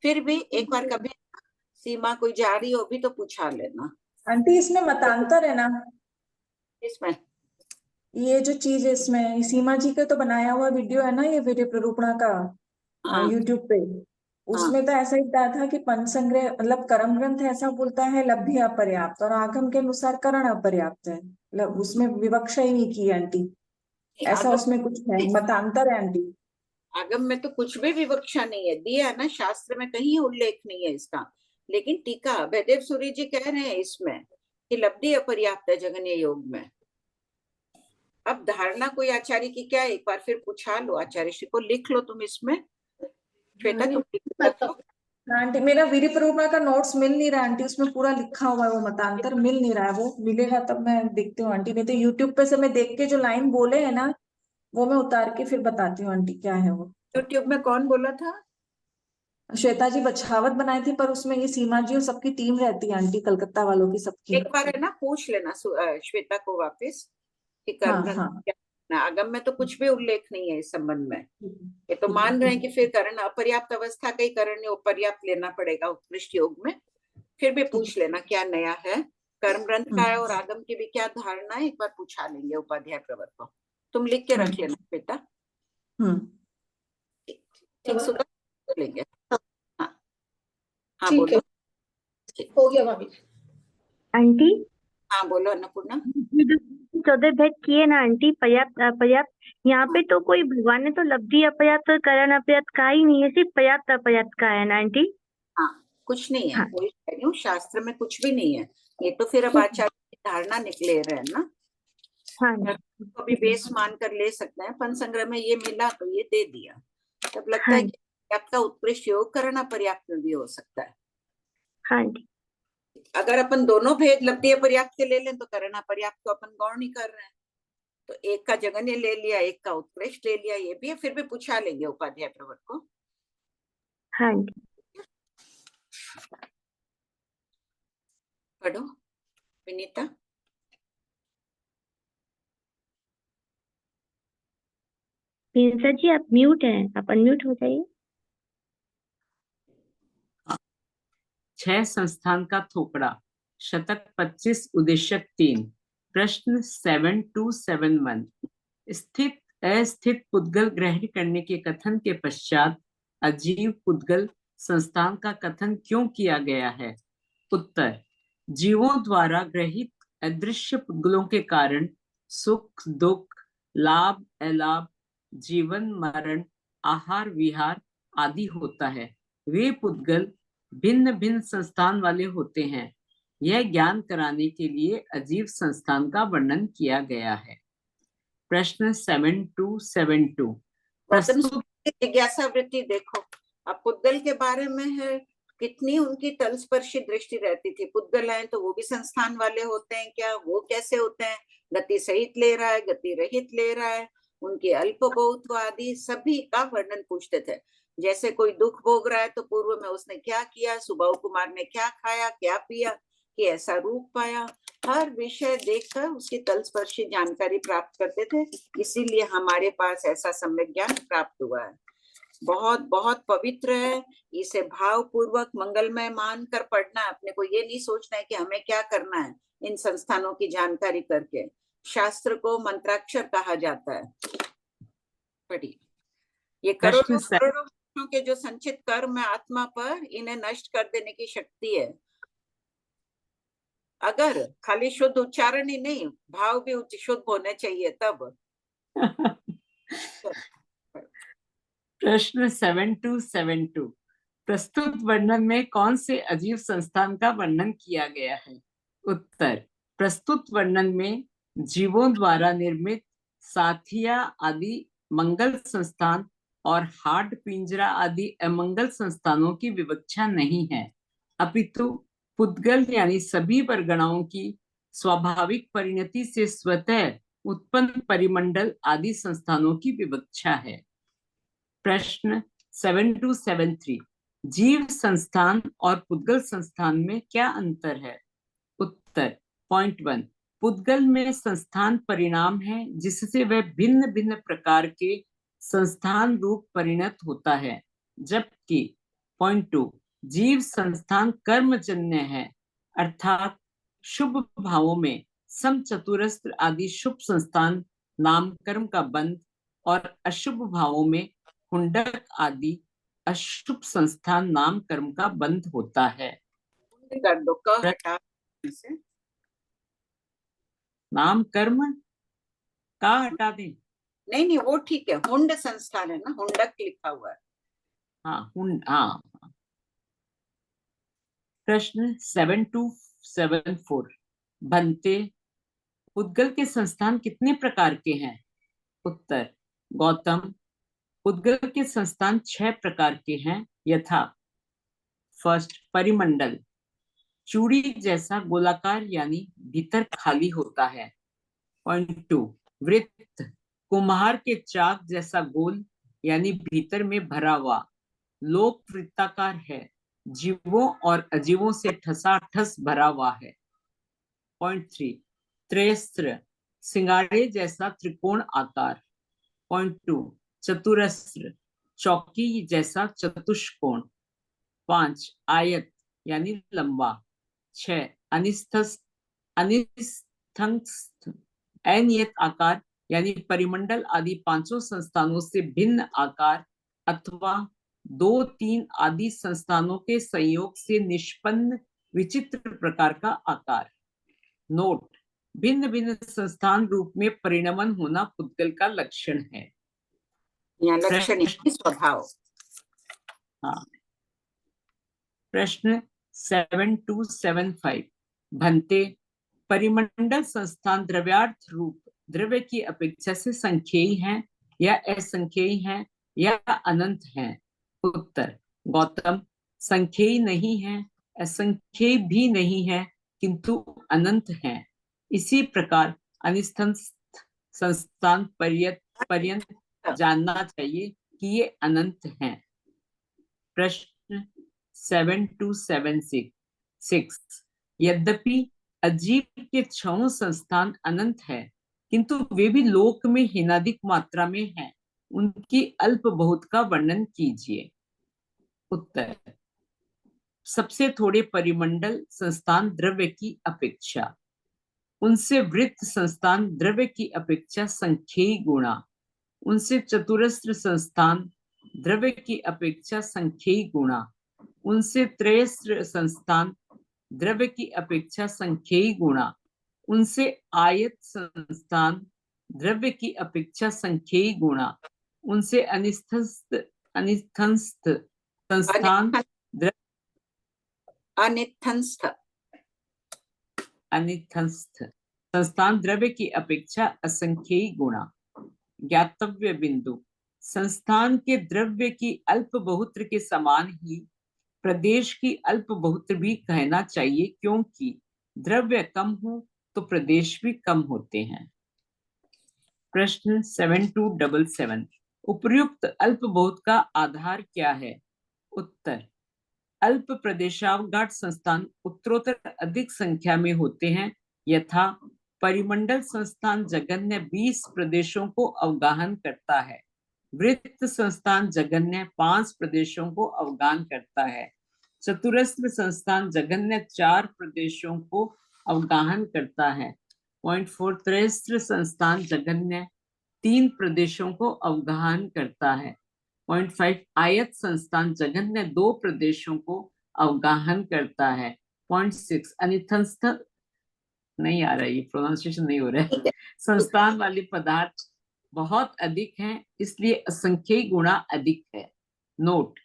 फिर भी एक बार कभी सीमा कोई जा रही हो भी तो पूछा लेना। आंटी इसमें मतांतर है ना, इसमें ये जो चीज है इसमें सीमा जी का तो बनाया हुआ वीडियो है ना, ये वीडियो प्ररूपणा का यूट्यूब पे, उसमें तो ऐसा ही बताया था कि पंचसंग्रह मतलब कर्म ग्रंथ ऐसा बोलता है लब्धि अपर्याप्त, और आगम के अनुसार करण अपर्याप्त है, मतलब उसमें विवक्षा ही नहीं की आंटी, ऐसा उसमें कुछ है, मतांतर है आंटी। आगम में तो कुछ भी विवक्षा नहीं है, दिया है ना शास्त्र में, कहीं उल्लेख नहीं है इसका, लेकिन टीका भयदेव सूरी जी कह रहे हैं इसमें कि लब्धि अपर्याप्त है जगन्य योग में। अब धारणा कोई आचार्य की क्या, एक बार फिर पूछा लो, आचार्य श्री को लिख लो तुम इसमें, श्वेता तुम लिख लो। आंटी मेरा वीर्य प्ररूपणा का नोट्स मिल नहीं रहा आंटी, उसमें पूरा लिखा हुआ है, वो मतांतर मिल नहीं रहा है, वो मिलेगा तब मैं देखती हूँ आंटी, नहीं तो यूट्यूब पे से मैं देख के जो लाइन बोले है ना वो मैं उतार के फिर बताती हूँ आंटी क्या है वो। यूट्यूब में कौन बोला था? श्वेता जी बछावत बनाए थे, पर उसमें ये सीमा जी और सबकी टीम रहती है आंटी, कलकत्ता वालों की सबकी। एक बार है ना पूछ लेना श्वेता को वापस कि हाँ कर्ण हाँ क्या, आगम में तो कुछ भी उल्लेख नहीं है इस संबंध में। ये तो मान रहे हैं कि फिर करण अपर्याप्त अवस्था का ही करण पर्याप्त लेना पड़ेगा उत्कृष्ट योग में। फिर भी पूछ लेना क्या नया है, कर्म ग्रंथ का है और आगम की भी क्या धारणा है, एक बार पूछा लेंगे उपाध्याय प्रवर को। तुम लिख के रख लेना बेटा। ठीक, सुधा लेंगे। हाँ हाँ बोलो। हो गया भाभी। आंटी हाँ बोलो अन्नपूर्णा। 14 भेद किए ना आंटी, पर्याप्त अपर्याप्त, यहाँ पे तो कोई भगवान ने तो लब्धि अपर्याप्त और करण अपर्याप्त का ही नहीं है, सिर्फ पर्याप्त अपर्याप्त का है ना आंटी। हाँ कुछ नहीं है, हाँ। वही कह रही हूँ, शास्त्र में कुछ भी नहीं है, ये तो फिर अब आचार्य की धारणा निकले रहे हैं ना। हाँ तो भी बेस मान कर ले सकते हैं, पंच संग्रह में ये मिला तो ये दे दिया, तब लगता हाँ है कि पर्याप्त का उत्कृष्ट योग करना पर्याप्त में भी हो सकता है। हाँ अगर अपन दोनों भेद लब्धि अपर्याप्त के ले लें तो करना पर्याप्त को अपन गौण नहीं कर रहे हैं, तो एक का जगन्य ले लिया, एक का उत्कृष्ट ले लिया, ये भी है, फिर भी पूछा लेंगे उपाध्याय प्रवर को। हाँ पढ़ो विनीता। प्रिंसा जी आप म्यूट हैं, आप अनम्यूट हो जाइए। 6 संस्थान का थोपड़ा, शतक 25 उद्देश्यक 3, प्रश्न 7271। स्थित अस्थित पुद्गल ग्रहण करने के कथन के पश्चात अजीव पुद्गल संस्थान का कथन क्यों किया गया है? उत्तर, जीवों द्वारा ग्रहित अदृश्य पुद्गलों के कारण सुख दुख, लाभ अलाभ, जीवन मरण, आहार विहार आदि होता है। वे पुद्गल भिन्न भिन्न संस्थान वाले होते हैं। यह ज्ञान कराने के लिए अजीव संस्थान का वर्णन किया गया है। प्रश्न 7272। प्रस्तुत जिज्ञासा वृत्ति देखो, अब पुद्गल के बारे में है, कितनी उनकी तलस्पर्शी दृष्टि रहती थी। पुद्गल हैं तो वो भी संस्थान वाले होते हैं क्या, वो कैसे होते हैं, गति सहित ले रहा है, गति रहित ले रहा है, उनके अल्प बहुत्व आदि सभी का वर्णन पूछते थे। जैसे कोई दुख भोग रहा है तो पूर्व में उसने क्या किया, सुबाहु कुमार ने क्या खाया क्या पिया कि ऐसा रूप पाया, हर विषय देखकर उसकी तलस्पर्शी जानकारी प्राप्त करते थे, इसीलिए हमारे पास ऐसा सम्यक ज्ञान प्राप्त हुआ है। बहुत बहुत पवित्र है। इसे भाव पूर्वक मंगलमय मान कर पढ़ना है। अपने को ये नहीं सोचना है कि हमें क्या करना है इन संस्थानों की जानकारी करके। शास्त्र को मंत्राक्षर कहा जाता है। पढ़िए। ये करोड़ों करोड़ों वर्षों के जो संचित कर्म है आत्मा पर, इन्हें नष्ट कर देने की शक्ति है। अगर खाली शुद्ध उच्चारण ही नहीं, भाव भी शुद्ध होने चाहिए तब। प्रश्न 7272, प्रस्तुत वर्णन में कौन से अजीब संस्थान का वर्णन किया गया है? उत्तर, प्रस्तुत वर्णन में जीवों द्वारा निर्मित साथिया आदि मंगल संस्थान और हार्ड पिंजरा आदि अमंगल संस्थानों की विवक्षा नहीं है, अपितु पुद्गल यानी सभी परगणाओं की स्वाभाविक परिणति से स्वतः उत्पन्न परिमंडल आदि संस्थानों की विवक्षा है। प्रश्न 7273, जीव संस्थान और पुद्गल संस्थान में क्या अंतर है? उत्तर, पॉइंट 1, पुद्गल में संस्थान परिणाम है जिससे वह भिन्न भिन्न प्रकार के संस्थान रूप परिणत होता है, जबकि पॉइंट 2, जीव संस्थान कर्मजन्य है, अर्थात शुभ भावों में समचतुरस्त्र आदि शुभ संस्थान नाम कर्म का बंध और अशुभ भावों में हुंडक आदि अशुभ संस्थान नाम कर्म का बंध होता है। कर दो, क हटा से। नाम कर्म का हटा दें। नहीं, वो ठीक है, हुंड संस्थान है ना, हुंडक लिखा हुआ है। हाँ। प्रश्न 7274, बनते, पुद्गल के संस्थान कितने प्रकार के हैं? उत्तर, गौतम, पुद्गल के संस्थान 6 प्रकार के हैं, यथा फर्स्ट, परिमंडल, चूड़ी जैसा गोलाकार यानी भीतर खाली होता है। पॉइंट 2, वृत्त, कुम्हार के चाक जैसा गोल यानी भीतर में भरा हुआ, लोक वृत्ताकार है, जीवों और अजीवों से ठसाठस भरा हुआ है। पॉइंट 3, त्रयस्त्र, सिंगाड़े जैसा त्रिकोण आकार। पॉइंट 2, चतुरस्त्र, चौकी जैसा चतुष्कोण। 5, आयत यानी लंबा। 6, अनिस्थंस्त, अनियत आकार यानी परिमंडल आदि पांचों संस्थानों से भिन्न आकार अथवा 2-3 आदि संस्थानों के संयोग से निष्पन्न विचित्र प्रकार का आकार। नोट, भिन्न भिन्न संस्थान रूप में परिणमन होना पुद्गल का लक्षण है। यहाँ लक्षण स्वभाव। हाँ। प्रश्न 7275, भंते, परिमंडल संस्थान द्रव्यार्थ रूप द्रव्य की अपेक्षा से संख्येय हैं या असंख्येय हैं या अनंत हैं? उत्तर, गौतम, संख्येय नहीं है, असंख्येय भी नहीं है, किंतु अनंत हैं। इसी प्रकार अनिस्थंस्त संस्थान पर्यंत जानना चाहिए कि ये अनंत हैं। प्रश्न 7276, यद्यपि अजीव के 6 संस्थान अनंत है, किंतु वे भी लोक में हीनाधिक मात्रा में हैं, उनकी अल्प बहुत का वर्णन कीजिए। उत्तर, सबसे थोड़े परिमंडल संस्थान द्रव्य की अपेक्षा, उनसे वृत्त संस्थान द्रव्य की अपेक्षा संख्येय गुणा, उनसे चतुरस्त्र संस्थान द्रव्य की अपेक्षा संख्येय गुणा, उनसे त्रयस्त्र संस्थान द्रव्य की अपेक्षा संख्येय गुणा, उनसे आयत संस्थान द्रव्य की अपेक्षा संख्येय गुणा, उनसे अनिस्थंस्त संस्थान अनिस्थंस्त संस्थान द्रव्य की अपेक्षा असंख्येय गुणा। ज्ञातव्य बिंदु, संस्थान के द्रव्य की अल्प बहुत्र के समान ही प्रदेश की अल्प बहुत्र भी कहना चाहिए, क्योंकि द्रव्य कम हो तो प्रदेश भी कम होते हैं। प्रश्न 7277, उपर्युक्त अल्प बहुत का आधार क्या है? उत्तर, अल्प प्रदेशावगाढ़ संस्थान उत्तरोत्तर अधिक संख्या में होते हैं, यथा परिमंडल संस्थान जगन्य 20 प्रदेशों को अवगाहन करता है, वृत्त संस्थान जगन्य 5 प्रदेशों को अवगान करता है। चतुरस्र संस्थान जगन्य 4 प्रदेशों को अवगाहन करता है। पॉइंट 4 त्रयस्त्र संस्थान जगन्य 3 प्रदेशों को अवगाहन करता है। पॉइंट 5 आयत संस्थान जगन्य 2 प्रदेशों को अवगाहन करता है। पॉइंट 6 अनिथंस्थ नहीं आ रहा है, ये प्रोनाउंसिएशन नहीं हो रहा है, संस्थान वाले पदार्थ बहुत अधिक हैं, इसलिए असंख्यी गुणा अधिक है। नोट,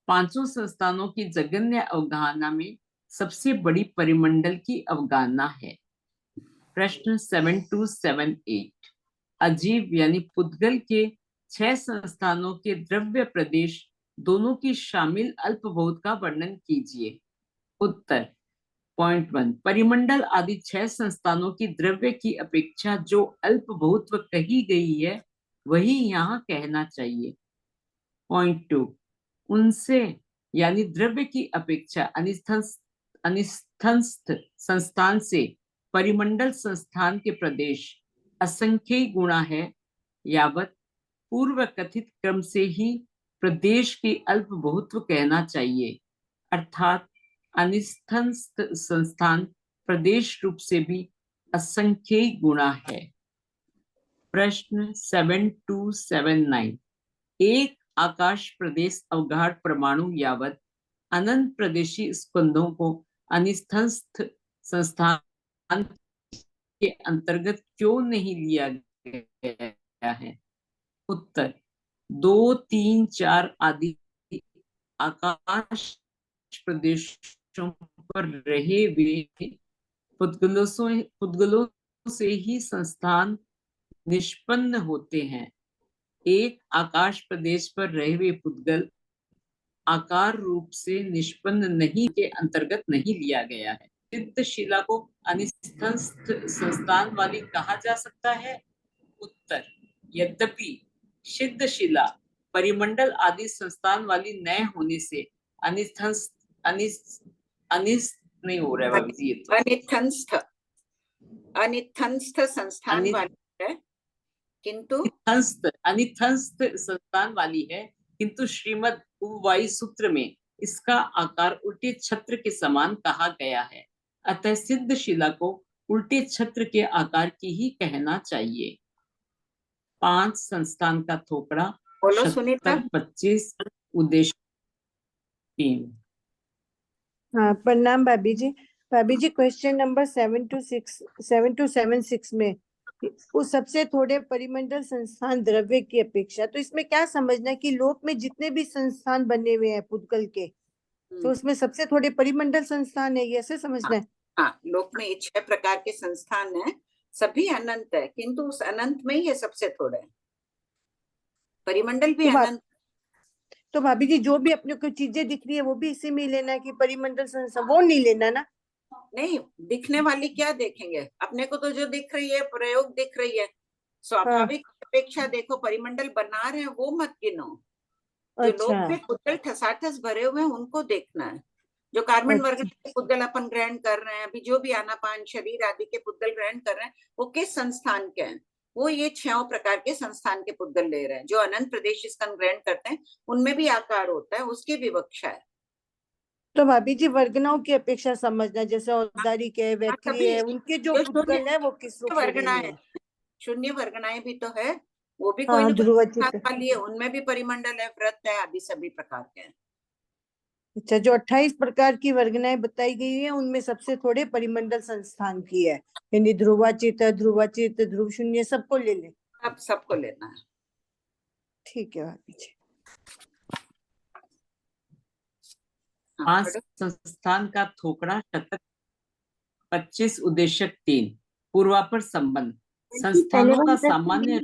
पांचों संस्थानों की जगन्य अवगाहना में सबसे बड़ी परिमंडल की अवगाहना है। प्रश्न 7278 अजीव यानी पुद्गल के 6 संस्थानों के द्रव्य प्रदेश दोनों की शामिल अल्पबहुत का वर्णन कीजिए। उत्तर पॉइंट 1 परिमंडल आदि 6 संस्थानों की द्रव्य की अपेक्षा जो अल्पबहुत्व कही गई है वही यहाँ कहना चाहिए। पॉइंट 2 उनसे यानी द्रव्य की अपेक्षा अनिस्थंस्थ संस्थान से परिमंडल संस्थान के प्रदेश असंख्यी गुणा है, यावत पूर्व कथित क्रम से ही प्रदेश के अल्पबहुत्व कहना चाहिए, अर्थात अनिस्थंस्थ संस्थान प्रदेश रूप से भी असंख्यी गुणा है। प्रश्न 7279 एक आकाश प्रदेश अवगाढ़ परमाणु यावत अनंत प्रदेशी स्कंदों को अनिस्थंस्थ संस्थान के अंतर्गत क्यों नहीं लिया गया है? उत्तर 2, 3, 4 आदि आकाश प्रदेशों पर रहे हुए पुद्गलों से ही संस्थान निष्पन्न होते हैं। एक आकाश प्रदेश पर रहे हुए पुद्गल आकार रूप से निष्पन्न नहीं के अंतर्गत नहीं लिया गया है। सिद्ध शिला को अनिस्थंस्थ संस्थान वाली कहा जा सकता है? उत्तर यद्यपि सिद्ध शिला परिमंडल आदि संस्थान वाली न होने से अनिस्थंस्थ नहीं हो रहा है ये तो अनिथंस्थ संस्थान वाली है, किंतु अनिथंस्थ संस्थान वाली है, किंतु श्रीमद् उपवायु सूत्र में इसका आकार उल्टे छत्र के समान कहा गया है, अतः सिद्ध शिला को उल्टे छत्र के आकार की ही कहना चाहिए। 5 संस्थान का थोपड़ा, बोलो सुनीता। 25 उद्देश्य 3। हाँ, प्रणाम भाभी जी। भाभी जी, क्वेश्चन नंबर 7276 में वो सबसे थोड़े परिमंडल संस्थान द्रव्य की अपेक्षा, तो इसमें क्या समझना है कि लोक में जितने भी संस्थान बने हुए हैं पुद्गल के, तो उसमें सबसे थोड़े परिमंडल संस्थान है, ये ऐसे समझना है? हाँ, लोक में 6 प्रकार के संस्थान हैं, सभी अनंत है, किंतु उस अनंत में ही ये सबसे थोड़े हैं। परिमंडल भी अनंत। तो भाभी जी जो भी अपने को चीजें दिख रही है वो भी इसी में लेना है कि परिमंडल संस्थान, वो नहीं लेना ना? नहीं, दिखने वाली क्या देखेंगे, अपने को तो जो दिख रही है प्रयोग दिख रही है, स्वाभाविक अपेक्षा देखो, परिमंडल बना रहे हैं वो मत गिनो। जो लोग में पुद्गल ठसाठस भरे हुए हैं उनको देखना है। जो कार्बन वर्ग के पुद्गल अपन ग्रहण कर रहे हैं, अभी जो भी आनापान शरीर आदि के पुद्गल ग्रहण कर रहे हैं वो किस संस्थान के हैं? वो ये 6 प्रकार के संस्थान के पुद्गल ले रहे हैं। जो अनंत प्रदेश स्कंद ग्रहण करते हैं उनमें भी आकार होता है, उसकी विवक्षा है। तो भाभी जी वर्गनाओं की अपेक्षा समझना, जैसे औदारिक है, वैखरी है, उनके जो पुद्गल है वो किस रूप में है? शून्य वर्गनाएं भी तो है, वो भी कोई वाली है, उनमें भी परिमंडल है, व्रत है आदि सभी प्रकार के हैं। अच्छा, जो 28 प्रकार की वर्गनाएं बताई गई है उनमें सबसे थोड़े परिमंडल संस्थान की है, यानी ध्रुवाचित, ध्रुव शून्य सबको ले ले। अब सबको लेना है। ठीक है भाभी जी। 5 संस्थान का थोपड़ा, शतक 25 उद्देश्य 3 पूर्वापर संबंध। संस्थानों का सामान्य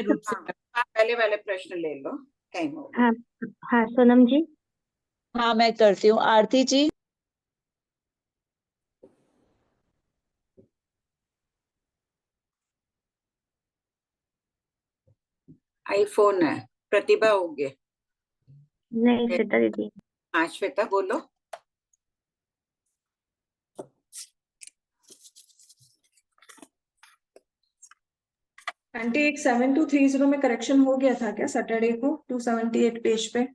रूप से पहले वाले प्रश्न ले लो, टाइम हो गया। हाँ सोनम जी। हाँ मैं करती हूँ। आरती जी। आईफोन है। प्रतिभा होगी? नहीं श्वेता दीदी। हाँ श्वेता बोलो। आंटी एक 7230 में करेक्शन हो गया था क्या सैटरडे को 278 पेज पे?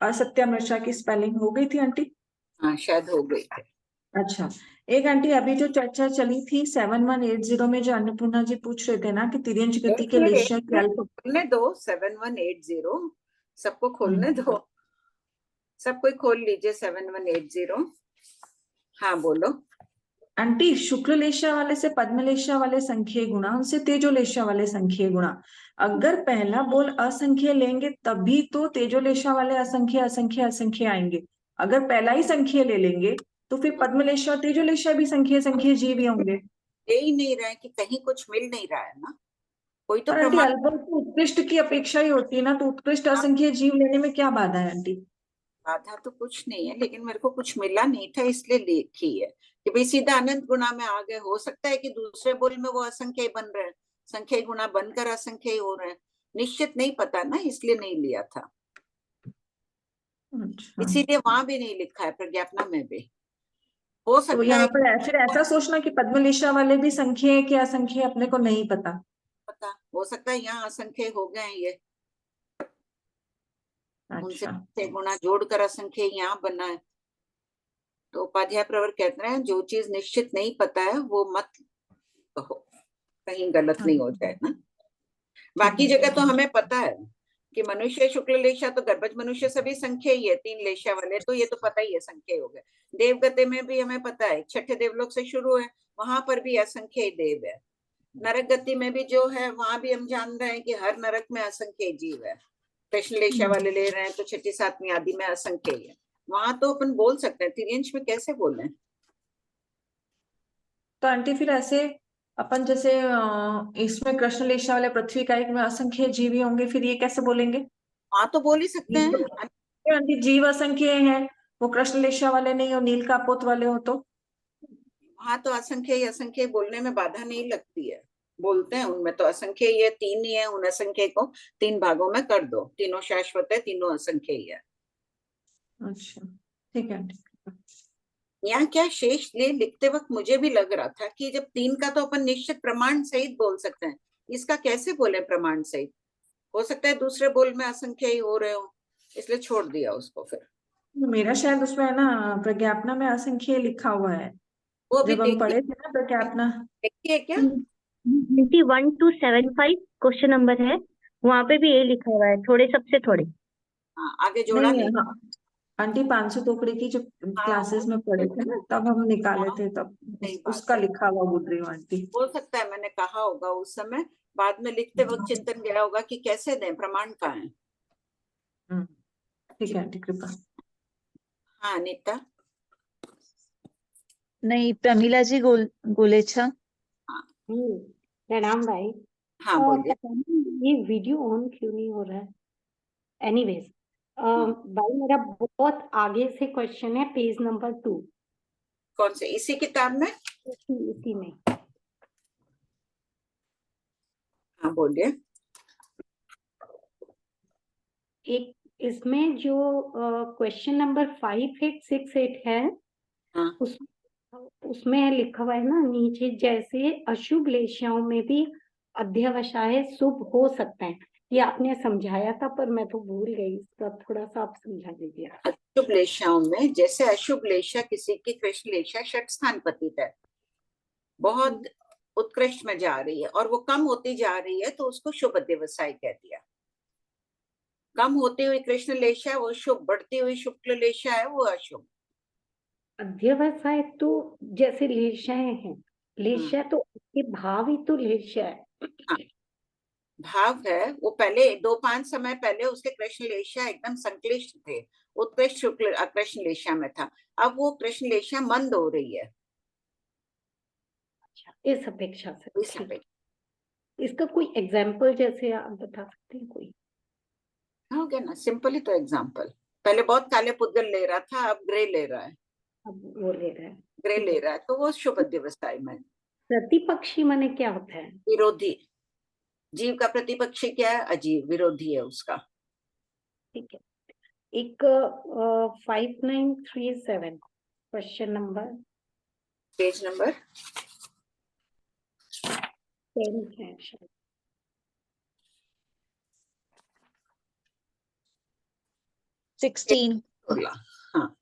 असत्यामृषा की स्पेलिंग हो गई थी आंटी? हाँ शायद हो गई थी। अच्छा, एक आंटी अभी जो चर्चा चली थी 7180 में, जो अन्नपूर्णा जी पूछ रहे थे ना कि तिर्यंच गति के लेशय के अल्प। खोलने दो 7180, सबको खोलने दो, सब कोई खोल लीजिए 7180। हाँ बोलो। आंटी शुक्ल लेशा वाले से पद्म लेशा वाले संख्यय गुणा, उनसे तेजो लेशा वाले संख्यय गुणा। अगर पहला बोल असंख्य लेंगे तभी तो तेजो लेशा वाले असंख्य असंख्य असंख्य आएंगे। अगर पहला ही संख्य ले लेंगे तो फिर पद्म लेशा और तेजो लेशा भी संख्य संख्य जीव ही होंगे। दे ही नहीं रहा है कि कहीं कुछ मिल नहीं रहा है ना, कोई तो पर आंटी प्रमाण। अल्प तो उत्कृष्ट की अपेक्षा ही होती है ना, तो उत्कृष्ट असंख्य जीव लेने में क्या बाधा है आंटी? बाधा तो कुछ नहीं है, लेकिन मेरे को कुछ मिला नहीं था इसलिए लिखी है कि भाई सीधा अनंत गुणा में आ गए। हो सकता है कि दूसरे बोल में वो असंख्य बन रहे हैं, संख्या गुणा बनकर असंख्य हो रहे हैं, निश्चित नहीं पता ना, इसलिए नहीं लिया था। अच्छा, इसीलिए वहां भी नहीं लिखा है, प्रज्ञापना में भी। हो तो सकता यहाँ है पर फिर ऐसा सोचना कि पद्म लेशा वाले भी संख्य है कि असंख्य है, अपने को नहीं पता। पता, हो सकता है यहाँ असंख्य हो गए हैं ये, उनसे अच्छा, गुणा जोड़कर असंख्य यहाँ बना है। तो उपाध्याय प्रवर कहते हैं जो चीज निश्चित नहीं पता है वो मत कहो, कहीं गलत नहीं हो जाए ना। बाकी जगह तो हमें पता है कि मनुष्य शुक्ल लेशा तो गर्भज मनुष्य सभी संख्या ही है, 3 लेशा वाले, तो ये तो पता ही है संख्या हो गए। देवगति में भी हमें पता है, छठे देवलोक से शुरू है, वहां पर भी असंख्य ही देव है। नरक गति में भी जो है वहां भी हम जान रहे हैं कि हर नरक में असंख्य जीव है। कृष्ण लेशा वाले ले रहे हैं तो छठी सातवीं आदि में असंख्य है, वहां तो अपन बोल सकते हैं, तिर्यंश में कैसे बोले? तो आंटी फिर ऐसे अपन जैसे इसमें कृष्ण लेशा वाले पृथ्वी का एक में असंख्य जीवी होंगे, फिर ये कैसे बोलेंगे? हाँ तो बोल ही सकते हैं। तो आंटी जीव असंख्य हैं, वो कृष्ण लेशा वाले नहीं हो, नील कापोत वाले हो तो? हाँ तो असंख्य ही असंख्य बोलने में बाधा नहीं लगती है, बोलते हैं उनमें तो असंख्य ही है, 3 ही है, उन असंख्य को 3 भागों में कर दो, तीनों शाश्वत है, तीनों असंख्य ही है। अच्छा, ठीक है आंटी। यहाँ क्या शेष ले लिखते वक्त मुझे भी लग रहा था कि जब 3 का तो अपन निश्चित प्रमाण सहित बोल सकते हैं, इसका कैसे बोले प्रमाण सहित? हो सकता है दूसरे बोल में असंख्य ही हो रहे हो, इसलिए छोड़ दिया उसको। फिर मेरा शायद उसमें है ना प्रज्ञापना में असंख्य लिखा हुआ है, वो भी जब हम देखिए, पढ़े थे ना प्रज्ञापना। देखिए क्या 1275 क्वेश्चन नंबर है, वहां पे भी ये लिखा हुआ है, थोड़े सबसे थोड़े। हाँ, आगे जोड़ा नहीं नहीं। हाँ आंटी 500 टोकरी की जो हाँ क्लासेस में पढ़े थे ना, तब हम निकाले थे, तब सही बात उसका है, लिखा हुआ बोल रही हूँ आंटी। हो सकता है मैंने कहा होगा उस समय, बाद में लिखते वक्त चिंतन गया होगा कि कैसे दें, प्रमाण कहाँ है। ठीक है आंटी, कृपा। हाँ अनीता। नहीं, प्रमीला जी गोलेछा। हाँ प्रणाम भाई। हाँ बोलिए। पता नहीं ये वीडियो ऑन क्यों नहीं हो रहा है। एनीवेज भाई मेरा बहुत आगे से क्वेश्चन है, पेज नंबर 2। कौन से, इसी किताब में? इसी में हाँ बोलिए। एक इसमें जो क्वेश्चन नंबर 5868 है, हाँ उसमें लिखा हुआ है ना नीचे, जैसे अशुभ लेशाओं में भी अध्यवसाय शुभ हो सकता है। ये आपने समझाया था पर मैं तो भूल गई, इसका थोड़ा सा आप समझा दीजिए। अशुभ लेशाओं में, जैसे अशुभ लेशा किसी की कृष्ण लेशा षट स्थान पतित है, बहुत उत्कृष्ट में जा रही है और वो कम होती जा रही है, तो उसको शुभ अध्यवसाय कह दिया। कम होती हुई कृष्ण लेशा वो शुभ, बढ़ती हुई शुक्ल लेशा है वो अशुभ। अध्यवसाय तो जैसे लेशाएं हैं, लेशा तो उसके भाव ही तो लेशा है। हाँ भाव है, वो पहले 2-5 समय पहले उसके कृष्ण लेशा एकदम संक्लिष्ट थे, उत्कृष्ट शुक्ल कृष्ण लेशा में था, अब वो कृष्ण लेशा मंद हो रही है। अच्छा, इस अपेक्षा से इस ठीक। अपेक्षा इसका कोई एग्जाम्पल जैसे आप बता सकते हैं कोई? हो गया ना, सिंपल ही तो एग्जाम्पल। पहले बहुत काले पुद्गल ले रहा था, अब ग्रे ले रहा है, अब वो ले रहा है, ग्रे ठीक ले है। रहा है, तो वो शुभ अध्यवसाय में। प्रतिपक्षी माने क्या होता है? विरोधी, जीव का प्रतिपक्षी क्या है? अजीव, विरोधी है उसका। ठीक है। एक 5937 क्वेश्चन नंबर पेज नंबर 10 है शायद। 16। 16। हाँ,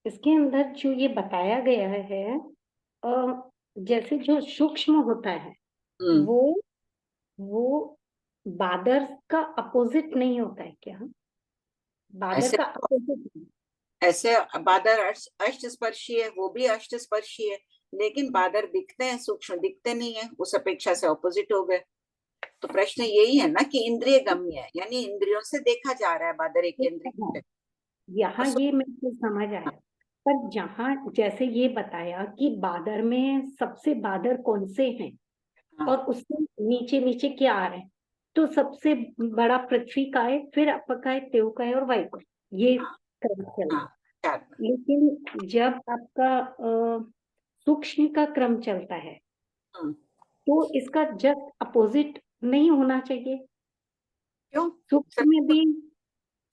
इसके अंदर जो ये बताया गया है जैसे जो सूक्ष्म होता है हम्म, वो बादर का अपोजिट नहीं होता है क्या? बादर ऐसे का अपोजिट ऐसे बादर अष्ट स्पर्शी है, वो भी अष्ट स्पर्शी है, लेकिन बादर दिखते हैं, सूक्ष्म दिखते नहीं है, उस अपेक्षा से ऑपोजिट हो गए। तो प्रश्न यही है ना कि इंद्रिय गम्य है, यानी इंद्रियों से देखा जा रहा है बादर एक इंद्रिय। यहाँ और ये मेरे को समझ आया, पर जहाँ जैसे ये बताया कि बादर में सबसे बादर कौन से हैं हाँ, और उससे नीचे नीचे क्या आ रहे हैं, तो सबसे बड़ा पृथ्वी का है, फिर अप का है, तेव का है और वायु का है, ये हाँ, क्रम चल रहा है। हाँ, 4। लेकिन जब आपका सूक्ष्म का क्रम चलता है हम्म, तो इसका जस्ट अपोजिट नहीं होना चाहिए। क्यों? सूक्ष्म में भी,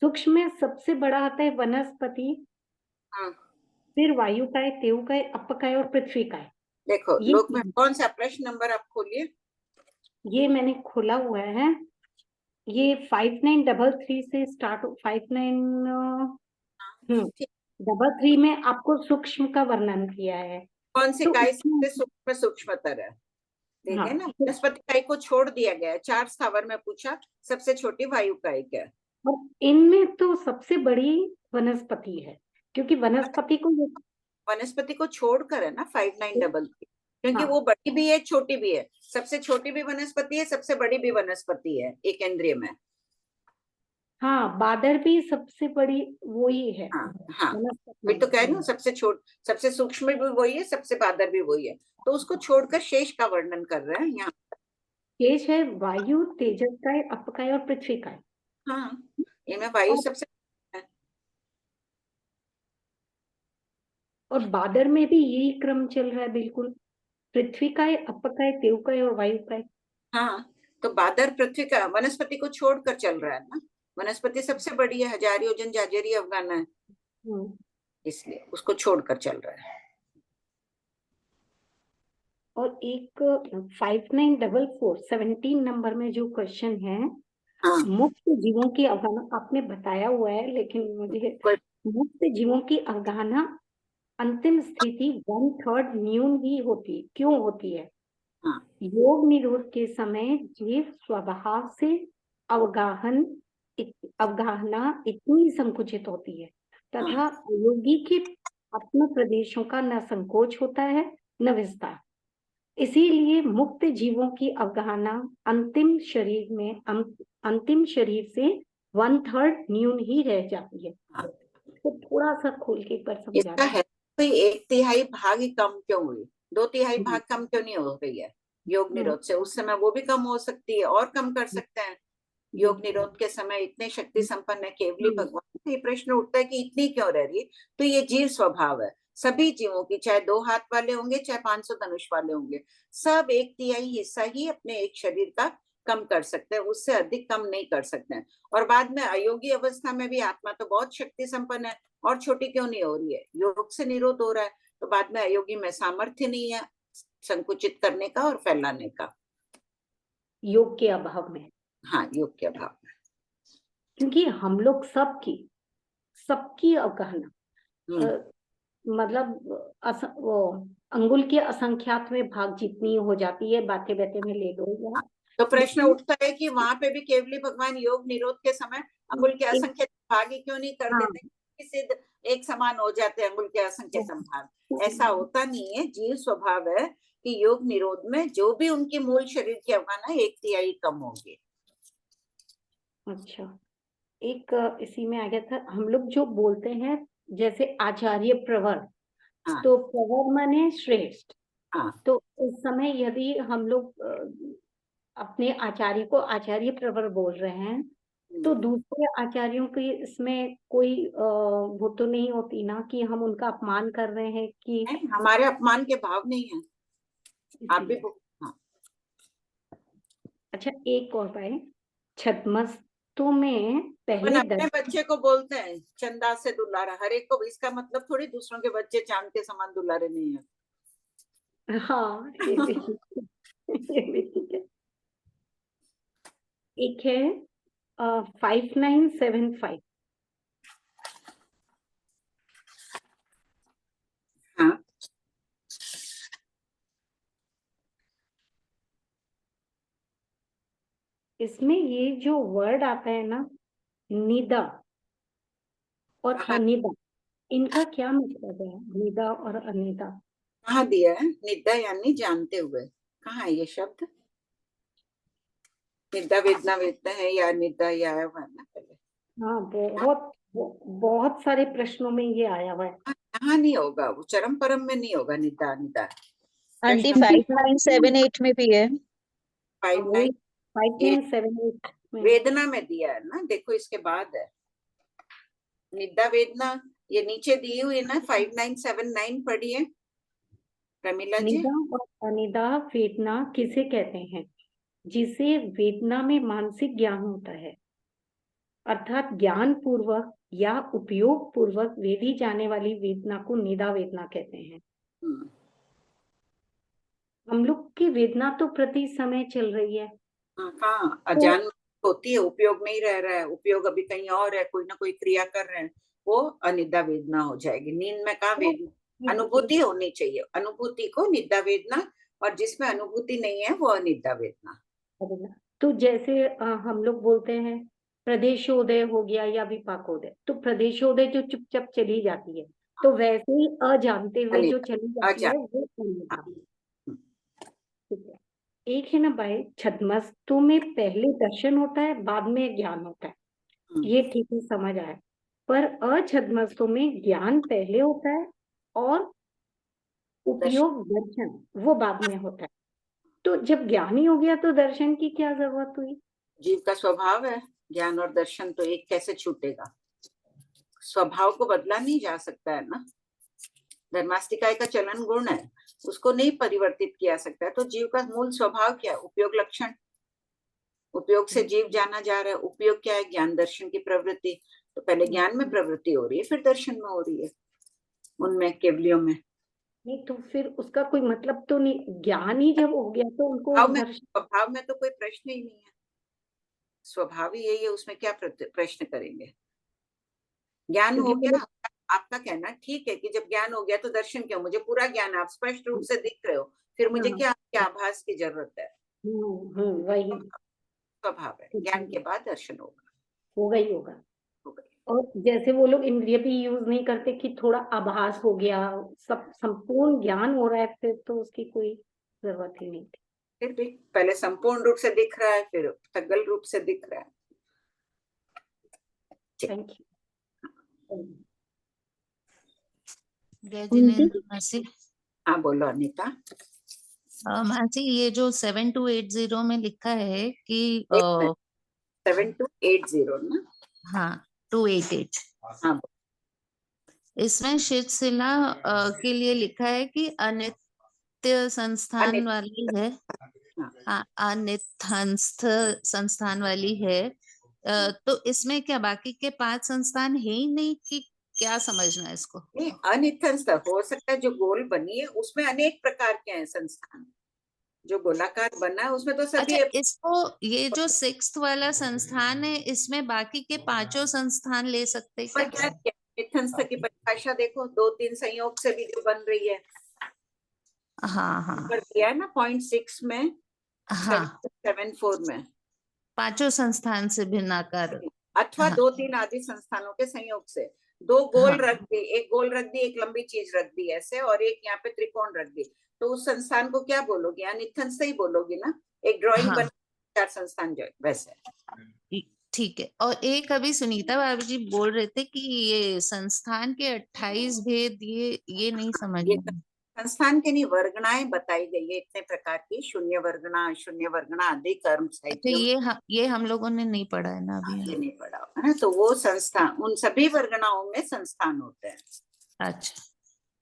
सूक्ष्म में सबसे बड़ा आता है वनस्पति, हाँ, फिर वायु का है, तेव का है, अप का है और पृथ्वी का है। देखो ये लोक में कौन सा प्रश्न नंबर आप खोलिए। ये मैंने खोला हुआ है, ये 5933 से स्टार्ट 5933 में आपको सूक्ष्म का वर्णन किया है। कौन से तो काय इसमें सबसे सूक्ष्म सूक्ष्मतर है, देखे ना, हाँ, वनस्पति काय को छोड़ दिया गया है। 4 स्थावर में पूछा सबसे छोटी वायु काय क्या है। और इनमें तो सबसे बड़ी वनस्पति है, क्योंकि वनस्पति को वनस्पति को छोड़कर है ना 5933, क्योंकि हाँ वो बड़ी भी है छोटी भी है, सबसे छोटी भी वनस्पति है, सबसे बड़ी भी वनस्पति है एक इंद्रिय में। हाँ, बादर भी सबसे बड़ी वही है हाँ, हाँ, वनस्पति वही तो में। कह रही हूँ, सबसे सूक्ष्म भी वही है, सबसे बादर भी वही है, तो उसको छोड़कर शेष का वर्णन कर रहे हैं यहाँ। शेष है वायु, तेजस का है, अप का है और पृथ्वी का है। हाँ, इनमें वायु और सबसे है। और बादर में भी यही क्रम चल रहा है बिल्कुल, पृथ्वी का है, अप का है, तेव का है और वायु का है। हाँ, तो बादर पृथ्वी का वनस्पति को छोड़कर चल रहा है ना, वनस्पति सबसे बड़ी है, हजार योजन जाजेरी अफगाना है, इसलिए उसको छोड़कर चल रहा है। और एक 5944 17 नंबर में जो क्वेश्चन है, हाँ, मुक्त जीवों की अवगाहना आपने बताया हुआ है, लेकिन मुझे मुक्त जीवों की अवगाहना अंतिम स्थिति 1/3 न्यून ही होती, क्यों होती है? हाँ, योग निरोध के समय जीव स्वभाव से अवगाहना इतनी संकुचित होती है तथा योगी के अपने प्रदेशों का न संकोच होता है न विस्तार। इसीलिए मुक्त जीवों की अवगाहना अंतिम शरीर से 1/3 न्यून ही रह जाती है। हाँ। तो थोड़ा सा खोल के एक बार समझा इसका है कोई 1/3 भाग ही कम क्यों हुई, 2/3 भाग कम क्यों नहीं हो रही है योग निरोध से? उस समय वो भी कम हो सकती है और कम कर सकते हैं। योग निरोध के समय इतने शक्ति संपन्न है केवली भगवान, तो ये प्रश्न उठता है कि इतनी क्यों रह रही है? तो ये जीव स्वभाव है सभी जीवों की, चाहे 2 हाथ वाले होंगे चाहे 500 धनुष वाले होंगे, सब 1/3 हिस्सा ही अपने एक शरीर का कम कर सकते हैं, उससे अधिक कम नहीं कर सकते हैं। और बाद में अयोगी अवस्था में भी आत्मा तो बहुत शक्ति संपन्न है, और छोटी क्यों नहीं हो रही है? योग से निरोध हो रहा है, तो बाद में अयोगी में सामर्थ्य नहीं है संकुचित करने का और फैलाने का, योग के अभाव में। हाँ, योग के अभाव में। क्योंकि हम लोग सबकी अवगाहना मतलब वो अंगुल के असंख्यात में भाग जितनी हो जाती है, बातें बातें में ले लो या तो प्रश्न उठता है कि वहां पे भी केवली भगवान योग निरोध के समय अंगुल के असंख्य भाग ही क्यों नहीं कर देते, सिद्ध एक समान हो जाते हैं अंगुल के असंख्य संभाग? ऐसा होता नहीं है, जीव स्वभाव है कि योग निरोध में जो भी उनकी मूल शरीर की अवगाहना 1/3 कम होगी। अच्छा, एक इसी में आ गया था, हम लोग जो बोलते हैं जैसे आचार्य प्रवर, तो प्रवर माने श्रेष्ठ। तो उस समय यदि हम लोग अपने आचार्य को आचार्य प्रवर बोल रहे हैं, तो दूसरे आचार्यों की इसमें कोई वो तो नहीं होती ना कि हम उनका अपमान कर रहे हैं? कि हमारे अपमान के भाव नहीं है, आप भी अच्छा, एक और बात, छद्मस्तु में पहले अपने बच्चे को बोलते हैं चंदा से दुलारा, हर एक को, इसका मतलब थोड़ी दूसरों के बच्चे चांद के समान दुलारे नहीं है। हाँ, ये भी ठीक है। एक है 5975। हाँ, इसमें ये जो वर्ड आता है ना, निदा और कहाँ अनिदा, इनका क्या मतलब है? निदा और अनिदा कहाँ दिया है? निद्रा यानी जानते हुए, कहाँ है ये शब्द? निद्रा वेदना वेदना है या निद्रा या आया हुआ है ना पहले? हाँ, बहुत सारे प्रश्नों में ये आया हुआ है। यहाँ नहीं होगा, वो चरम परम में नहीं होगा निद्रा निद्रा। आंटी प्रश्न 5978 में भी है। 59 5978 में वेदना में दिया है ना, देखो इसके बाद है निद्रा वेदना, ये नीचे दी हुई है ना, 5979 पढ़िए प्रमिला जी। निदा और अनिदा वेदना किसे कहते हैं? जिसे वेदना में मानसिक ज्ञान होता है, अर्थात ज्ञान पूर्वक या उपयोग पूर्वक वेदी जाने वाली वेदना को निदा वेदना कहते हैं। हम्म, हम लोग की वेदना तो प्रति समय चल रही है, हाँ, कहाँ अजान होती है, उपयोग में ही रह रहा है, उपयोग अभी कहीं और है, कोई ना कोई क्रिया कर रहे हैं, वो अनिद्रा वेदना हो जाएगी। नींद में कहाँ वेदना, अनुभूति होनी चाहिए, अनुभूति को निद्रा वेदना, और जिसमें अनुभूति नहीं है वो अनिद्रा वेदना। तो जैसे हम लोग बोलते हैं प्रदेशोदय हो गया या विपाकोदय, तो प्रदेशोदय जो चुपचाप चली जाती है, तो वैसे ही अजानते हुए जो चली जाती है वो अनिद्रा। ठीक है। एक है ना भाई, छद्मस्तु में पहले दर्शन होता है, बाद में ज्ञान होता है, ये ठीक है, समझ आया। पर अछद्मस्तु में ज्ञान पहले होता है और उपयोग दर्शन वो बाद में होता है। तो जब ज्ञान ही हो गया तो दर्शन की क्या जरूरत हुई? जीव का स्वभाव है, ज्ञान और दर्शन तो एक कैसे छूटेगा? स्वभाव को बदला नहीं जा सकता है ना, धर्मास्तिकाय का चलन गुण है, उसको नहीं परिवर्तित किया सकता है। तो जीव का मूल स्वभाव क्या है? उपयोग लक्षण, उपयोग से जीव जाना जा रहा है। उपयोग क्या है? ज्ञान दर्शन की प्रवृत्ति। तो पहले ज्ञान में प्रवृत्ति हो रही है, फिर दर्शन में हो रही है, उनमें केवलियों में। नहीं तो फिर उसका कोई मतलब तो नहीं, ज्ञान ही जब हो गया तो उनको स्वभाव में तो कोई प्रश्न ही नहीं है, स्वभाव ही यही है, उसमें क्या प्रश्न करेंगे? ज्ञान हो गया, आपका कहना ठीक है कि जब ज्ञान हो गया तो दर्शन क्यों? मुझे पूरा ज्ञान है, आप स्पष्ट रूप से दिख रहे हो, फिर मुझे क्या आभास की जरूरत है? वही स्वभाव है, ज्ञान के बाद दर्शन होगा, होगा ही होगा। और जैसे वो लोग इंद्रिय भी यूज नहीं करते कि थोड़ा आभास हो गया, सब संपूर्ण ज्ञान हो रहा है, फिर तो उसकी कोई जरूरत ही नहीं थी। फिर भी पहले संपूर्ण रूप से दिख रहा है, फिर तगल रूप से दिख रहा है। Thank you. जय जिनेंद्र मासी। हाँ बोलो अनीता। मासी ये जो 7280 में लिखा है कि 7280 ना? हाँ 288। हाँ, इसमें शिला के लिए लिखा है कि अनित्य संस्थान वाली है। हाँ, अनित्यस्थ संस्थान वाली है। तो इसमें क्या बाकी के 5 संस्थान है ही नहीं कि क्या समझना है इसको? नहीं, अनित्यस्थ हो सकता है, जो गोल बनी है उसमें अनेक प्रकार के हैं संस्थान, जो गोलाकार बना है उसमें तो सभी। अच्छा, इसको ये जो 6th वाला संस्थान है, इसमें बाकी के 5 संस्थान ले सकते हैं क्या? नित्यस्थ की परिभाषा देखो, 2-3 संयोग से भी जो बन रही है। हाँ दिया है ना 0.6 में, हाँ 7.4 में 5 संस्थान से भिन्न आकार, अथवा 2-3 आदि संस्थानों के संयोग से। 2 गोल रख दी, एक गोल रख दी, एक लंबी चीज रख दी ऐसे, और एक यहाँ पे त्रिकोण रख दी, तो उस संस्थान को क्या बोलोगे? अनित्यस्थ ही बोलोगी ना। एक ड्राइंग बन 4 संस्थान जो वैसे। ठीक है। और एक अभी सुनीता भाभी जी बोल रहे थे कि ये संस्थान के 28 भेद, ये नहीं समझ में। संस्थान के नहीं, वर्गणाएं बताई गई है इतने प्रकार की, शून्य वर्गणा, अशून्य वर्गणा आदि, कर्म अच्छा, ये हम लोगों ने नहीं पढ़ा है ना अभी। ये नहीं पढ़ा है, तो वो संस्थान, उन सभी वर्गणाओं में संस्थान होते हैं। अच्छा,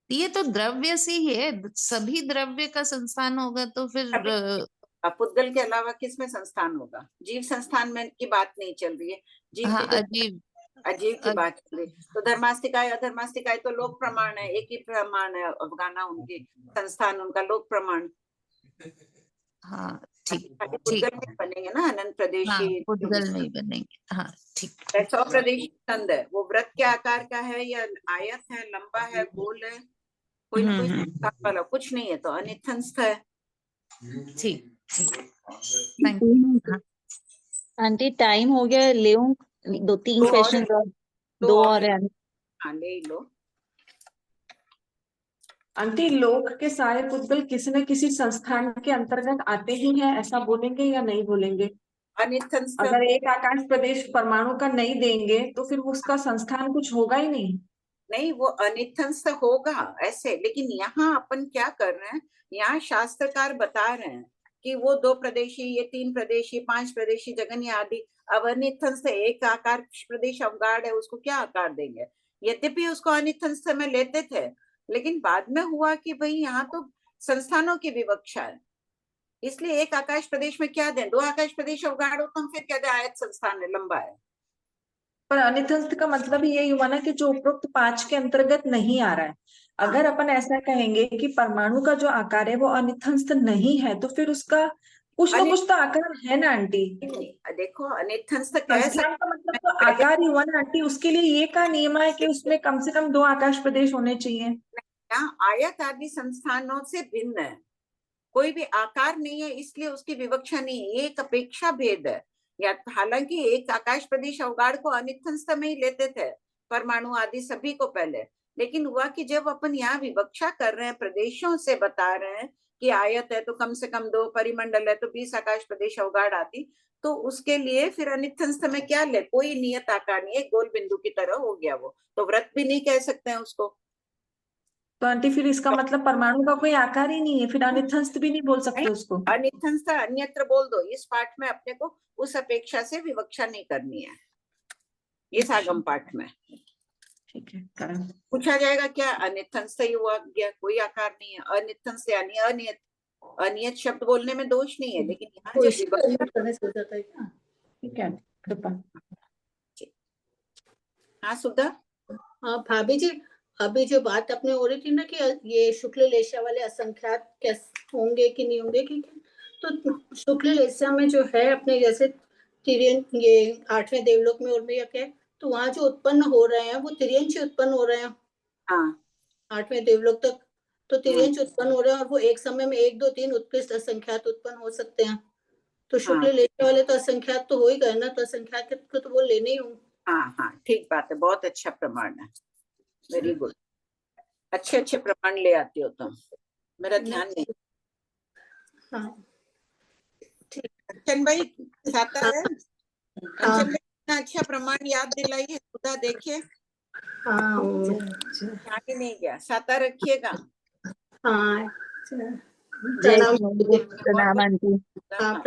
ये तो द्रव्य से ही है, सभी द्रव्य का संस्थान होगा तो फिर पुद्गल के अलावा किसमें संस्थान होगा? जीव संस्थान में की बात नहीं चल रही है, जीव की अजीव की बात चल रही है। तो धर्मास्तिकाय अधर्मास्तिकाय तो लोक प्रमाण है, एक ही प्रमाण है, अवगाना उनकी संस्थान, उनका लोक प्रमाण। हाँ, ठीक खाली ठीक पुद्गल में बनेंगे ना, अनंत हाँ प्रदेशी पुद्गल में ही बनेंगे। हाँ ठीक 100 प्रदेशी स्कंद है, वो व्रत के आकार का है या आयत है, लंबा है, गोल है, कोई ना कोई आकार वाला कुछ नहीं है तो अनिथंस्थ है। ठीक ठीक थैंक यू। हाँ आंटी टाइम हो गया, ले 2-3 दो और क्वेश्चन और 2 और है। हाँ ले ही लो। आंटी, लोक के सारे पुद्गल किसी न किसी संस्थान के अंतर्गत आते ही हैं, ऐसा बोलेंगे या नहीं बोलेंगे? अनिथंस्थ अगर एक आकाश प्रदेश परमाणु का नहीं देंगे तो फिर उसका संस्थान कुछ होगा ही नहीं। नहीं, वो अनिथंस्थ होगा ऐसे, लेकिन यहाँ अपन क्या कर रहे हैं, यहाँ शास्त्रकार बता रहे हैं कि वो 2 प्रदेशी, ये 3 प्रदेशी, 5 प्रदेशी, जगन्य आदि। अब अनिथंस्थ एक आकार प्रदेश अवगाढ़ है, उसको क्या आकार देंगे? यद्यपि उसको अनिथंस्थ में लेते थे, लेकिन बाद में हुआ कि भाई यहाँ तो संस्थानों की विवक्षा है, इसलिए एक आकाश प्रदेश में क्या दें? 2 आकाश प्रदेश अवगाढ़ हो तो हम फिर क्या दें? आयत संस्थान है, लंबा है। पर अनिथंस्थ का मतलब यही हुआ ना कि जो उपरोक्त 5 के अंतर्गत नहीं आ रहा है। अगर अपन ऐसा कहेंगे कि परमाणु का जो आकार है वो अनिथंस्थ नहीं है, तो फिर उसका कुछ ना कुछ तो आकार है ना आंटी। देखो अनिथंस्थ कह संस्थान का मतलब तो आकार ही हुआ ना आंटी। उसके लिए ये का नियम है कि उसमें कम से कम 2 आकाश प्रदेश होने चाहिए। यहाँ आयत आदि संस्थानों से भिन्न है, कोई भी आकार नहीं है, इसलिए उसकी विवक्षा नहीं है, ये एक अपेक्षा भेद है। या हालांकि एक आकाश प्रदेश अवगाढ़ को अनिथंस्थ में ही लेते थे, परमाणु आदि सभी को पहले, लेकिन हुआ कि जब अपन यहाँ विवक्षा कर रहे हैं, प्रदेशों से बता रहे हैं कि आयत है तो कम से कम 2, परिमंडल है तो 20 आकाश प्रदेश अवगाढ़ आदि, तो उसके लिए फिर अनिथंस्थ में क्या ले, कोई नियत आकार नहीं है, गोल बिंदु की तरह हो गया वो, तो व्रत भी नहीं कह सकते हैं उसको। तो आंटी फिर इसका मतलब परमाणु का कोई आकार ही नहीं है, फिर अनिथंस्थ भी नहीं बोल सकते उसको। अनिथंस्थ अन्यत्र बोल दो, इस पाठ में अपने को उस अपेक्षा से विवक्षा नहीं करनी है, इस आगम पाठ में। ठीक है, कारण पूछा जाएगा क्या अनिथंस्थ ही हुआ गया, कोई आकार नहीं है, अनिथंस्थ यानी अनियत। अनियत शब्द बोलने में दोष नहीं है, लेकिन यहाँ जब विवक्षा। ठीक है कृपा। हाँ सुधा। हाँ भाभी जी, अभी जो बात अपने हो रही थी ना कि ये शुक्ल लेशा वाले असंख्यात कैसे होंगे कि नहीं होंगे, तो शुक्ल लेशा में जो है अपने जैसे तिर्यन, ये 8वें देवलोक में और में क्या, तो वहां जो उत्पन्न हो रहे हैं वो तिर्यंश उत्पन्न हो रहे हैं। हाँ 8वें देवलोक तक तो तिर्यंश उत्पन्न हो रहे हैं, और वो एक समय में 1, 2, 3 उत्कृष्ट असंख्यात उत्पन्न हो सकते हैं। तो शुक्ल लेशा वाले तो असंख्यात तो हो ही गए ना, तो असंख्यात को तो वो लेने ही होंगे। हाँ हाँ ठीक बात है, बहुत अच्छा प्रमाण है, वेरी गुड, अच्छे अच्छे प्रमाण ले आती हो तुम, मेरा ध्यान नहीं। हाँ कंचन भाई खाता है, कंचन भाई इतना अच्छा प्रमाण याद दिलाई है, खुदा देखिए। हाँ ध्यान ही नहीं गया, साता रखिएगा। हाँ जय प्रणाम आंटी। हाँ